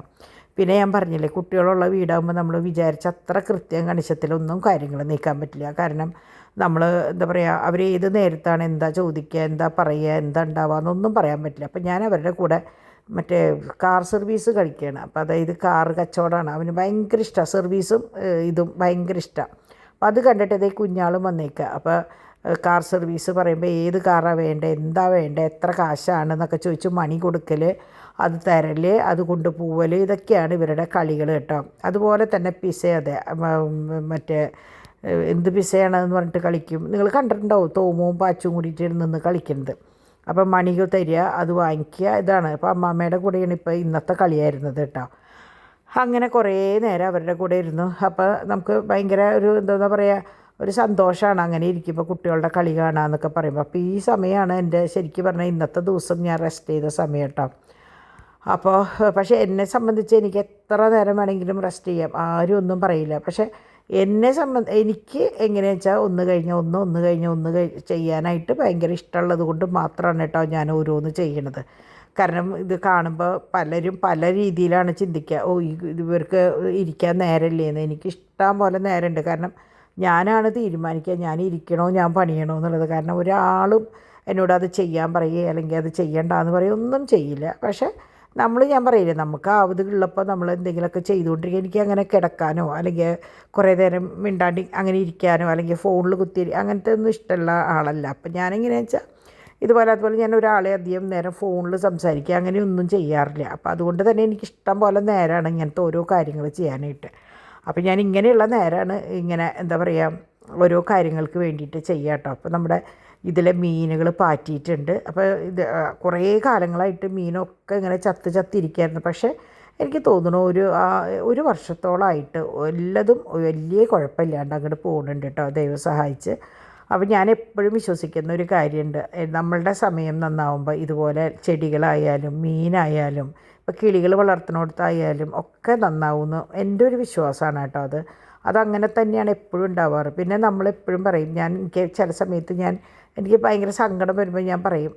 പിന്നെ ഞാൻ പറഞ്ഞില്ലേ, കുട്ടികളുള്ള വീടാകുമ്പോൾ നമ്മൾ വിചാരിച്ച അത്ര കൃത്യം കണിശത്തിലൊന്നും കാര്യങ്ങൾ നീക്കാൻ പറ്റില്ല. കാരണം നമ്മൾ എന്താ പറയുക, അവർ ഏത് നേരത്താണ് എന്താ ചോദിക്കുക, എന്താ പറയുക, എന്താ ഉണ്ടാവുക എന്നൊന്നും പറയാൻ പറ്റില്ല. അപ്പോൾ ഞാൻ അവരുടെ കൂടെ മറ്റേ കാർ സർവീസ് കഴിക്കുകയാണ്. അപ്പോൾ അതായത് കാർ കച്ചവടമാണ്. അവന് ഭയങ്കര ഇഷ്ടമാണ് സർവീസും ഇതും ഭയങ്കര ഇഷ്ടമാണ്. അപ്പോൾ അത് കണ്ടിട്ട് ഇതേ കുഞ്ഞാളും വന്നേക്കുക. അപ്പോൾ കാർ സർവീസ് പറയുമ്പോൾ ഏത് കാറാണ് വേണ്ടത്, എന്താ വേണ്ടത്, എത്ര കാശാണെന്നൊക്കെ ചോദിച്ച് മണി കൊടുക്കൽ, അത് തരൽ, അത് കൊണ്ടുപോവൽ, ഇതൊക്കെയാണ് ഇവരുടെ കളികൾ കേട്ടോ. അതുപോലെ തന്നെ പിസ, അതെ, മറ്റേ എന്ത് പിസയാണെന്ന് പറഞ്ഞിട്ട് കളിക്കും. നിങ്ങൾ കണ്ടിട്ടുണ്ടാവും തോമും പാച്ചും കൂടിയിട്ട് നിന്ന് കളിക്കുന്നത്. അപ്പം മണി തരിക, അത് വാങ്ങിക്കുക, ഇതാണ്. അപ്പോൾ അമ്മാമ്മയുടെ കൂടെയാണ് ഇപ്പോൾ ഇന്നത്തെ കളിയായിരുന്നത് കേട്ടോ. അങ്ങനെ കുറേ നേരം അവരുടെ കൂടെ ഇരുന്നു. അപ്പോൾ നമുക്ക് ഭയങ്കര ഒരു എന്താ പറയുക, ഒരു സന്തോഷമാണ് അങ്ങനെ ഇരിക്കുമ്പോൾ കുട്ടികളുടെ കളി കാണാമെന്നൊക്കെ പറയുമ്പോൾ. അപ്പോൾ ഈ സമയമാണ് എൻ്റെ ശരിക്കും പറഞ്ഞാൽ ഇന്നത്തെ ദിവസം ഞാൻ റെസ്റ്റ് ചെയ്ത സമയം കേട്ടോ. അപ്പോൾ പക്ഷേ എന്നെ സംബന്ധിച്ച് എനിക്ക് എത്ര നേരം വേണമെങ്കിലും റെസ്റ്റ് ചെയ്യാം, ആരും ഒന്നും പറയില്ല. പക്ഷേ എനിക്ക് എങ്ങനെയാണെന്ന് വെച്ചാൽ ഒന്ന് കഴിഞ്ഞ് ഒന്ന് ചെയ്യാനായിട്ട് ഭയങ്കര ഇഷ്ടമുള്ളത് കൊണ്ട് മാത്രമാണ് കേട്ടോ ഞാൻ ഓരോന്ന് ചെയ്യണത്. കാരണം ഇത് കാണുമ്പോൾ പലരും പല രീതിയിലാണ് ചിന്തിക്കുക. ഇവർക്ക് ഇരിക്കാൻ നേരമില്ലേന്ന്. എനിക്ക് ഇഷ്ടം പോലെ നേരമുണ്ട്. കാരണം ഞാനാണ് തീരുമാനിക്കുക ഞാൻ ഇരിക്കണോ ഞാൻ പണിയണോ എന്നുള്ളത്. കാരണം ഒരാളും എന്നോട് അത് ചെയ്യാൻ പറയുക അല്ലെങ്കിൽ അത് ചെയ്യണ്ടെന്ന് പറയുക ഒന്നും ചെയ്യില്ല. പക്ഷേ ഞാൻ പറയില്ലേ, നമുക്ക് ആവതുള്ളപ്പോൾ നമ്മൾ എന്തെങ്കിലുമൊക്കെ ചെയ്തുകൊണ്ടിരിക്കുക. എനിക്ക് അങ്ങനെ കിടക്കാനോ അല്ലെങ്കിൽ കുറേ നേരം മിണ്ടാണ്ടി അങ്ങനെ ഇരിക്കാനോ അല്ലെങ്കിൽ ഫോണിൽ കുത്തി അങ്ങനത്തെ ഒന്നും ഇഷ്ടമുള്ള ആളല്ല. അപ്പം ഞാനെങ്ങനെയാണെന്ന് വെച്ചാൽ അതുപോലെ ഞാൻ ഒരാളെ അധികം നേരം ഫോണിൽ സംസാരിക്കുക അങ്ങനെയൊന്നും ചെയ്യാറില്ല. അപ്പോൾ അതുകൊണ്ട് തന്നെ എനിക്കിഷ്ടം പോലെ നേരമാണ് ഇങ്ങനത്തെ ഓരോ കാര്യങ്ങൾ ചെയ്യാനായിട്ട്. അപ്പോൾ ഞാൻ ഇങ്ങനെയുള്ള നേരമാണ് ഇങ്ങനെ എന്താ പറയുക ഓരോ കാര്യങ്ങൾക്ക് വേണ്ടിയിട്ട് ചെയ്യുക കേട്ടോ. അപ്പോൾ നമ്മുടെ ഇതിലെ മീനുകൾ പാറ്റിയിട്ടുണ്ട്. അപ്പോൾ ഇത് കുറേ കാലങ്ങളായിട്ട് മീനൊക്കെ ഇങ്ങനെ ചത്തിരിക്കുകയായിരുന്നു. പക്ഷേ എനിക്ക് തോന്നുന്നു ഒരു വർഷത്തോളമായിട്ട് എല്ലതും വലിയ കുഴപ്പമില്ലാണ്ട് അങ്ങോട്ട് പോകുന്നുണ്ട് കേട്ടോ, ദൈവം സഹായിച്ച്. അപ്പോൾ ഞാൻ എപ്പോഴും വിശ്വസിക്കുന്ന ഒരു കാര്യമുണ്ട്, നമ്മളുടെ സമയം നന്നാവുമ്പോൾ ഇതുപോലെ ചെടികളായാലും മീനായാലും ഇപ്പോൾ കിളികൾ വളർത്തുന്നിടത്തായാലും ഒക്കെ നന്നാവുമെന്ന് എൻ്റെ ഒരു വിശ്വാസമാണ് കേട്ടോ. അതങ്ങനെ തന്നെയാണ് എപ്പോഴും ഉണ്ടാവാറ്. പിന്നെ നമ്മളെപ്പോഴും പറയും, എനിക്ക് ചില സമയത്ത് എനിക്ക് ഭയങ്കര സങ്കടം വരുമ്പോൾ ഞാൻ പറയും,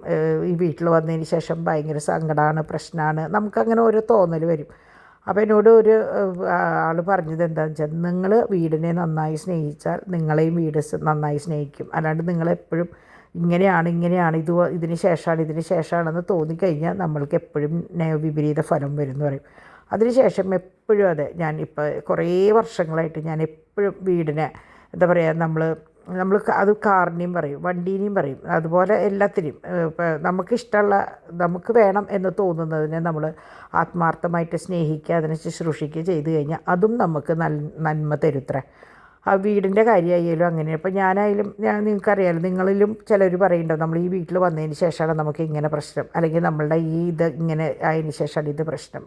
ഈ വീട്ടിൽ വന്നതിന് ശേഷം ഭയങ്കര സങ്കടമാണ്, പ്രശ്നമാണ്, നമുക്കങ്ങനെ ഓരോ തോന്നൽ വരും. അപ്പോൾ എന്നോട് ഒരു ആൾ പറഞ്ഞത് എന്താണെന്ന് വെച്ചാൽ, നിങ്ങൾ വീടിനെ നന്നായി സ്നേഹിച്ചാൽ നിങ്ങളെയും വീട് നന്നായി സ്നേഹിക്കും. അല്ലാണ്ട് നിങ്ങളെപ്പോഴും ഇങ്ങനെയാണ് ഇതിന് ശേഷമാണെന്ന് തോന്നിക്കഴിഞ്ഞാൽ നമ്മൾക്ക് എപ്പോഴും വിപരീത ഫലം വരും എന്ന് പറയും. അതിനുശേഷം എപ്പോഴും അതെ, ഞാൻ ഇപ്പോൾ കുറേ വർഷങ്ങളായിട്ട് ഞാൻ എപ്പോഴും വീടിനെ എന്താ പറയുക, നമ്മൾ അത് കാറിനെയും പറയും, വണ്ടീനെയും പറയും, അതുപോലെ എല്ലാത്തിനെയും ഇപ്പോൾ നമുക്കിഷ്ടമുള്ള നമുക്ക് വേണം എന്ന് തോന്നുന്നതിനെ നമ്മൾ ആത്മാർത്ഥമായിട്ട് സ്നേഹിക്കുക, അതിനെ ശുശ്രൂഷിക്കുക ചെയ്തു കഴിഞ്ഞാൽ അതും നമുക്ക് നന്മ തരുത്രേ. ആ വീടിൻ്റെ കാര്യമായാലും അങ്ങനെ. ഇപ്പോൾ നിങ്ങൾക്കറിയാമല്ലോ, നിങ്ങളിലും ചിലർ പറയുന്നുണ്ടാവും, നമ്മൾ ഈ വീട്ടിൽ വന്നതിന് ശേഷമാണ് നമുക്ക് ഇങ്ങനെ പ്രശ്നം, അല്ലെങ്കിൽ നമ്മളുടെ ഇത് ഇങ്ങനെ ആയതിന് ശേഷമാണ് ഇത് പ്രശ്നം,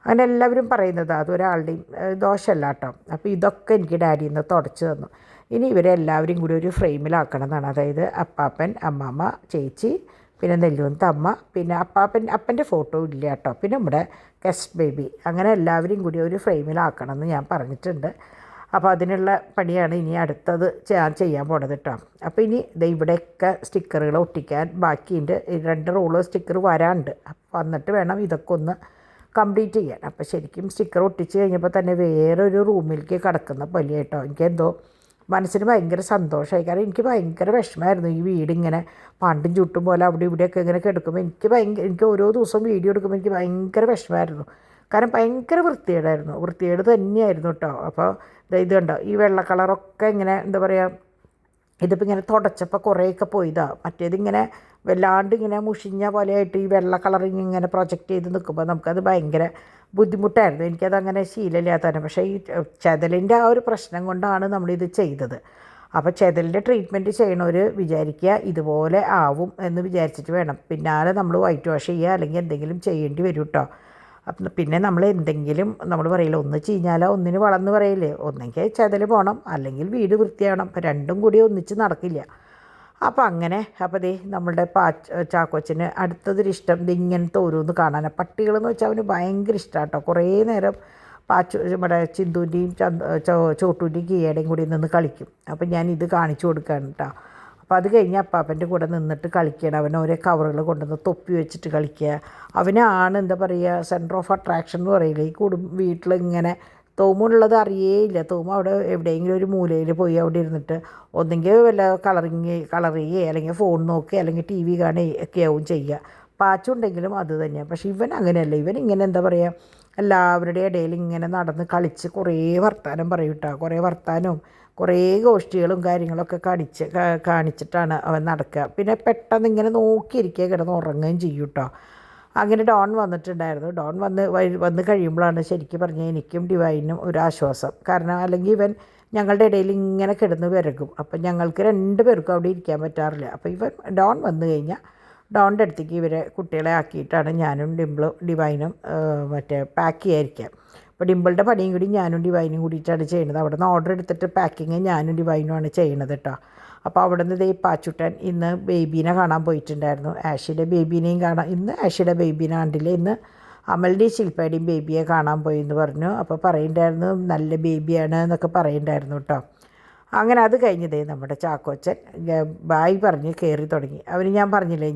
അങ്ങനെ എല്ലാവരും പറയുന്നത്. അതൊരാളുടെയും ദോഷമല്ല കേട്ടോ. അപ്പോൾ ഇതൊക്കെ എനിക്ക് ഡാഡിയിൽ നിന്ന് തുടച്ച് തന്നു. ഇനി ഇവരെല്ലാവരും കൂടി ഒരു ഫ്രെയിമിലാക്കണം എന്നാണ്. അതായത് അപ്പാപ്പൻ, അമ്മമ്മ, ചേച്ചി, പിന്നെ നെല്ലുവന്ത അമ്മ, പിന്നെ അപ്പൻ്റെ ഫോട്ടോ ഇല്ല കേട്ടോ, പിന്നെ നമ്മുടെ ഗസ്റ്റ് ബേബി, അങ്ങനെ എല്ലാവരും കൂടി ഒരു ഫ്രെയിമിലാക്കണം എന്ന് ഞാൻ പറഞ്ഞിട്ടുണ്ട്. അപ്പോൾ അതിനുള്ള പണിയാണ് ഇനി അടുത്തത് ഞാൻ ചെയ്യാൻ പോണത് കേട്ടോ. അപ്പോൾ ഇനി ഇവിടെയൊക്കെ സ്റ്റിക്കറുകൾ ഒട്ടിക്കാൻ ബാക്കിയുണ്ട്. 2 റോള് സ്റ്റിക്കർ വരാനുണ്ട്. അപ്പോൾ വന്നിട്ട് വേണം ഇതൊക്കെ ഒന്ന് കംപ്ലീറ്റ് ചെയ്യാൻ. അപ്പോൾ ശരിക്കും സ്റ്റിക്കർ ഒട്ടിച്ച് കഴിഞ്ഞപ്പോൾ തന്നെ വേറൊരു റൂമിലേക്ക് കിടക്കുന്ന പോലെ കേട്ടോ. എനിക്കെന്തോ മനസ്സിന് ഭയങ്കര സന്തോഷമായി. കാരണം എനിക്ക് ഭയങ്കര വിഷമമായിരുന്നു ഈ വീടിങ്ങനെ പണ്ടും ചുട്ടും പോലെ അവിടെ ഇവിടെയൊക്കെ ഇങ്ങനെ കിടക്കുമ്പോൾ എനിക്ക് ഓരോ ദിവസവും വീഡിയോ എടുക്കുമ്പോൾ എനിക്ക് ഭയങ്കര വിഷമമായിരുന്നു. കാരണം ഭയങ്കര വൃത്തികേട് തന്നെയായിരുന്നു കേട്ടോ. അപ്പോൾ ഇത് കണ്ടോ, ഈ വെള്ള കളറൊക്കെ ഇങ്ങനെ എന്താ പറയുക, ഇതിപ്പോൾ ഇങ്ങനെ തുടച്ചപ്പോൾ കുറേയൊക്കെ പോയതാണ്. മറ്റേതിങ്ങനെ വല്ലാണ്ട് ഇങ്ങനെ മുഷിഞ്ഞ പോലെയായിട്ട് ഈ വെള്ള കളറിങ് ഇങ്ങനെ പ്രൊജക്റ്റ് ചെയ്ത് നിൽക്കുമ്പോൾ നമുക്കത് ഭയങ്കര ബുദ്ധിമുട്ടായിരുന്നു. എനിക്കതങ്ങനെ ശീലമില്ലാത്തതാണ്. പക്ഷേ ഈ ചെതലിൻ്റെ ആ ഒരു പ്രശ്നം കൊണ്ടാണ് നമ്മളിത് ചെയ്തത്. അപ്പോൾ ചെതലിൻ്റെ ട്രീറ്റ്മെൻറ്റ് ചെയ്യണവർ വിചാരിക്കുക ഇതുപോലെ ആവും എന്ന് വിചാരിച്ചിട്ട് വേണം. പിന്നാലെ നമ്മൾ വൈറ്റ് വാഷ് ചെയ്യുക അല്ലെങ്കിൽ എന്തെങ്കിലും ചെയ്യേണ്ടി വരും കേട്ടോ. അപ്പം പിന്നെ നമ്മൾ പറയില്ല, ഒന്ന് ചീഞ്ഞാലോ ഒന്നിന് വളർന്ന് പറയില്ലേ, ഒന്നെങ്കിൽ ചെതൽ പോകണം അല്ലെങ്കിൽ വീട് വൃത്തിയാവണം. അപ്പം രണ്ടും കൂടി ഒന്നിച്ച് നടക്കില്ല. അപ്പോൾ നമ്മളുടെ ചാക്കോച്ചന് അടുത്തതൊരിഷ്ടം ഇങ്ങനത്തെ ഓരോന്ന് കാണാനാണ്. പട്ടികളെന്ന് വെച്ചാൽ അവന് ഭയങ്കര ഇഷ്ടമാണ് കേട്ടോ. കുറേ നേരം നമ്മുടെ ചിന്തുവിൻ്റെയും ചോട്ടൂൻ്റെയും കിയേടേയും കൂടി നിന്ന് കളിക്കും. അപ്പം ഞാൻ ഇത് കാണിച്ചു കൊടുക്കുകയാണ് കേട്ടോ. അപ്പോൾ അത് കഴിഞ്ഞ് അപ്പാപ്പൻ്റെ കൂടെ നിന്നിട്ട് കളിക്കണം. അവൻ ഓരോ കവറുകൾ കൊണ്ടുവന്ന് തൊപ്പി വെച്ചിട്ട് കളിക്കുക. അവനാണ് എന്താ പറയുക സെൻറ്റർ ഓഫ് അട്രാക്ഷൻ എന്ന് പറയില്ല. ഈ വീട്ടിലിങ്ങനെ തോമുള്ളത് അറിയേയില്ല. തോമ അവിടെ എവിടെയെങ്കിലും ഒരു മൂലയിൽ പോയി അവിടെ ഇരുന്നിട്ട് ഒന്നെങ്കിൽ വല്ല കളർ ചെയ്യുക അല്ലെങ്കിൽ ഫോൺ നോക്കുക അല്ലെങ്കിൽ TV കാണുകയൊക്കെ ആവും ചെയ്യുക. പാച്ചുണ്ടെങ്കിലും അത് തന്നെയാണ്. പക്ഷേ ഇവൻ അങ്ങനെയല്ല. ഇവൻ ഇങ്ങനെ എന്താ പറയുക എല്ലാവരുടെ ഇടയിൽ ഇങ്ങനെ നടന്ന് കളിച്ച് കുറേ വർത്താനം പറയും കേട്ടോ. കുറേ വർത്താനവും കുറേ ഗോഷ്ഠികളും കാര്യങ്ങളൊക്കെ കാണിച്ചിട്ടാണ് അവൻ നടക്കുക. പിന്നെ പെട്ടെന്ന് ഇങ്ങനെ നോക്കിയിരിക്കുക, കിടന്ന് ഉറങ്ങുകയും ചെയ്യും കേട്ടോ. അങ്ങനെ ഡോൺ വന്നിട്ടുണ്ടായിരുന്നു. ഡോൺ വന്ന് കഴിയുമ്പോഴാണ് ശരിക്കും പറഞ്ഞാൽ എനിക്കും ഡിവൈനും ഒരു ആശ്വാസം. കാരണം അല്ലെങ്കിൽ ഇവൻ ഞങ്ങളുടെ ഇടയിൽ ഇങ്ങനെ കിടന്ന് വിരകും. അപ്പം ഞങ്ങൾക്ക് 2 പേർക്കും അവിടെ ഇരിക്കാൻ പറ്റാറില്ല. അപ്പോൾ ഡോൺ വന്നു കഴിഞ്ഞാൽ ഡോണിൻ്റെ അടുത്തേക്ക് ഇവരെ കുട്ടികളെ ആക്കിയിട്ടാണ് ഞാനും ഡിവൈനും മറ്റേ പാക്ക് ചെയ്യാതിരിക്കുക. അപ്പോൾ ഡിമ്പിളുടെ പണിയും കൂടി ഞാനും ഡിവൈനും കൂടിയിട്ടാണ് ചെയ്യുന്നത്. അവിടെ നിന്ന് ഓർഡർ എടുത്തിട്ട് പാക്കിങ് ഞാനും ഡിവൈനുമാണ് ചെയ്യുന്നത് കേട്ടോ. അപ്പോൾ അവിടെ നിന്ന് പാച്ചുട്ടൻ ഇന്ന് ബേബീനെ കാണാൻ പോയിട്ടുണ്ടായിരുന്നു. ആഷിയുടെ ബേബീനെയും ഇന്ന് ആഷിയുടെ ബേബീനെ കണ്ടില്ല. ഇന്ന് അമലിൻ്റെയും ശില്പയുടെയും ബേബിയെ കാണാൻ പോയി എന്ന് പറഞ്ഞു. അപ്പോൾ പറയുന്നുണ്ടായിരുന്നു നല്ല ബേബിയാണ് എന്നൊക്കെ പറയുന്നുണ്ടായിരുന്നു കേട്ടോ. അങ്ങനെ അത് കഴിഞ്ഞതേ നമ്മുടെ ചാക്കോച്ചൻ ബായ് പറഞ്ഞ് കയറി തുടങ്ങി. അവന് ഞാൻ പറഞ്ഞില്ലേ,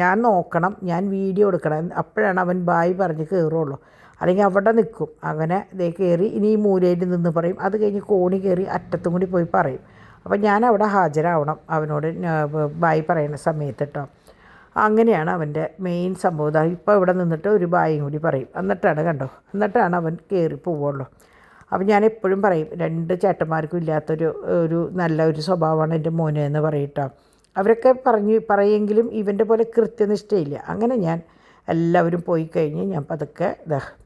ഞാൻ നോക്കണം, ഞാൻ വീഡിയോ എടുക്കണം, അപ്പോഴാണ് അവൻ ബായ് പറഞ്ഞ് കയറുള്ളൂ, അല്ലെങ്കിൽ അവിടെ നിൽക്കും. അങ്ങനെ ഇതേ കയറി ഇനി ഈ മൂലയിൽ നിന്ന് പറയും. അത് കഴിഞ്ഞ് കോണി കയറി അറ്റത്തും കൂടി പോയി പറയും. അപ്പം ഞാൻ അവിടെ ഹാജരാവണം അവനോട് ബായ് പറയുന്ന സമയത്ത് കേട്ടോ. അങ്ങനെയാണ് അവൻ്റെ മെയിൻ സംഭവം. ഇപ്പോൾ ഇവിടെ നിന്നിട്ട് ഒരു ബായും കൂടി പറയും, എന്നിട്ടാണ് അവൻ കയറി പോവുള്ളൂ. അപ്പം ഞാൻ എപ്പോഴും പറയും, 2 ചേട്ടന്മാർക്കും ഇല്ലാത്തൊരു നല്ല ഒരു സ്വഭാവമാണ് എൻ്റെ മോനെ എന്ന് പറയട്ടോ. അവരൊക്കെ പറയെങ്കിലും ഇവൻ്റെ പോലെ കൃത്യനിഷ്ഠയില്ല. അങ്ങനെ ഞാൻ എല്ലാവരും പോയി കഴിഞ്ഞ് ഞാൻ പതുക്കെ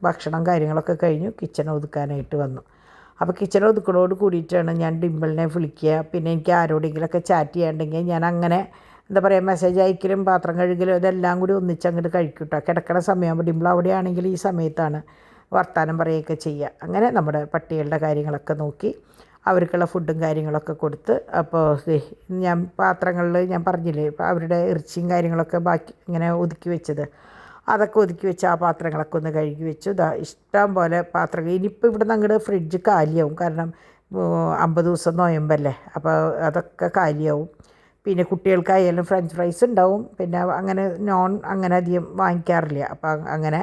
ഭക്ഷണം കാര്യങ്ങളൊക്കെ കഴിഞ്ഞു കിച്ചൺ ഒതുക്കാനായിട്ട് വന്നു. അപ്പോൾ കിച്ചൺ ഒതുക്കലോട് കൂടിയിട്ടാണ് ഞാൻ ഡിമ്പിളിനെ വിളിക്കുക. പിന്നെ എനിക്ക് ആരോടെങ്കിലുമൊക്കെ ചാറ്റ് ചെയ്യാണ്ടെങ്കിൽ ഞാൻ അങ്ങനെ എന്താ പറയുക, മെസ്സേജ് അയക്കലും പാത്രം കഴുകലും ഇതെല്ലാം കൂടി ഒന്നിച്ചങ്ങോട്ട് കഴിക്കും കേട്ടോ. കിടക്കണ സമയമാകുമ്പോൾ ഡിമ്പിൾ അവിടെയാണെങ്കിൽ ഈ സമയത്താണ് വർത്താനം പറയുകയൊക്കെ ചെയ്യുക. അങ്ങനെ നമ്മുടെ പട്ടികളുടെ കാര്യങ്ങളൊക്കെ നോക്കി അവർക്കുള്ള ഫുഡും കാര്യങ്ങളൊക്കെ കൊടുത്ത്. അപ്പോൾ ഞാൻ പാത്രങ്ങളിൽ ഞാൻ പറഞ്ഞില്ലേ അവരുടെ ഇറച്ചിയും കാര്യങ്ങളൊക്കെ ബാക്കി ഇങ്ങനെ ഒതുക്കി വെച്ചത്, അതൊക്കെ ഒതുക്കി വെച്ച് ആ പാത്രങ്ങളൊക്കെ ഒന്ന് കഴുകി വെച്ചു. ഇഷ്ടം പോലെ പാത്രങ്ങൾ. ഇനിയിപ്പോൾ ഇവിടെ നിന്ന് അങ്ങോട്ട് ഫ്രിഡ്ജ് കാലിയാവും, കാരണം 50 ദിവസം നോയമ്പല്ലേ. അപ്പോൾ അതൊക്കെ കാലിയാവും. പിന്നെ കുട്ടികൾക്കായാലും ഫ്രഞ്ച് ഫ്രൈസ് ഉണ്ടാവും. പിന്നെ അങ്ങനെ അങ്ങനെ അധികം വാങ്ങിക്കാറില്ല. അപ്പോൾ അങ്ങനെ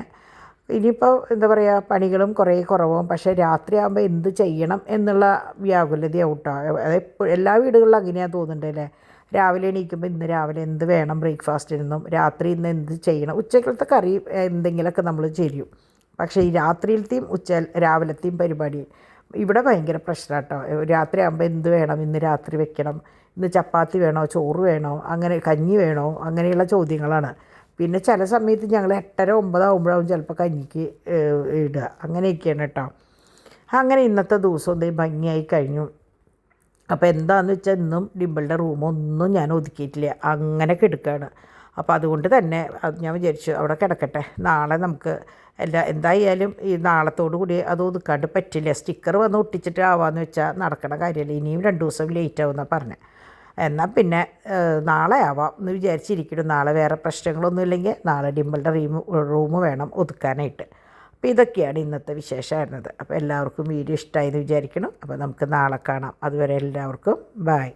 ഇനിയിപ്പോൾ എന്താ പറയുക, പണികളും കുറേ കുറവും. പക്ഷേ രാത്രിയാകുമ്പോൾ എന്ത് ചെയ്യണം എന്നുള്ള വ്യാകുലതയാവും കേട്ടോ. അതെപ്പോഴും എല്ലാ വീടുകളിലും അങ്ങനെയാണ് തോന്നുന്നുണ്ടല്ലേ. രാവിലെ എണീക്കുമ്പോൾ ഇന്ന് രാവിലെ എന്ത് വേണം ബ്രേക്ക്ഫാസ്റ്റിനെന്നും, രാത്രി ഇന്ന് എന്ത് ചെയ്യണം. ഉച്ചക്കലത്തെ കറി എന്തെങ്കിലുമൊക്കെ നമ്മൾ ചെയ്യും. പക്ഷേ ഈ രാത്രിയിലത്തെയും രാവിലത്തെയും പരിപാടി ഇവിടെ ഭയങ്കര പ്രശ്നമാണ് കേട്ടോ. രാത്രിയാകുമ്പോൾ എന്ത് വേണം, ഇന്ന് രാത്രി വെക്കണം, ഇന്ന് ചപ്പാത്തി വേണോ, ചോറ് വേണോ, അങ്ങനെ കഞ്ഞി വേണോ, അങ്ങനെയുള്ള ചോദ്യങ്ങളാണ്. പിന്നെ ചില സമയത്ത് ഞങ്ങൾ 8:30 9 ആകുമ്പോഴാവും ചിലപ്പോൾ കഞ്ഞിക്ക് ഇടുക. അങ്ങനെയൊക്കെയാണ് കേട്ടോ. അങ്ങനെ ഇന്നത്തെ ദിവസം ഭംഗിയായി കഴിഞ്ഞു. അപ്പോൾ എന്താണെന്ന് വെച്ചാൽ ഇന്നും ഡിമ്പിളുടെ റൂമൊന്നും ഞാൻ ഒതുക്കിയിട്ടില്ല, അങ്ങനെ കിടക്കുകയാണ്. അപ്പോൾ അതുകൊണ്ട് തന്നെ ഞാൻ വിചാരിച്ചു അവിടെ കിടക്കട്ടെ, നാളെ നമുക്ക് എന്തായാലും ഈ നാളത്തോടു കൂടി അത് ഒതുക്കാണ്ട് പറ്റില്ല. സ്റ്റിക്കർ വന്ന് ഒട്ടിച്ചിട്ട് ആവാമെന്ന് വെച്ചാൽ നടക്കണ കാര്യമല്ല. ഇനിയും 2 ദിവസം ലേറ്റ് ആവുമെന്നാണ് പറഞ്ഞത്. എന്നാൽ പിന്നെ നാളെ ആവാം എന്ന് വിചാരിച്ചിരിക്കണം. നാളെ വേറെ പ്രശ്നങ്ങളൊന്നും ഇല്ലെങ്കിൽ നാളെ ഡിമ്പിളുടെ റൂം വേണം ഒതുക്കാനായിട്ട്. അപ്പോൾ ഇതൊക്കെയാണ് ഇന്നത്തെ വിശേഷമായിരുന്നത്. അപ്പോൾ എല്ലാവർക്കും വീഡിയോ ഇഷ്ടമായി എന്ന് വിചാരിക്കണം. അപ്പോൾ നമുക്ക് നാളെ കാണാം. അതുവരെ എല്ലാവർക്കും ബൈ.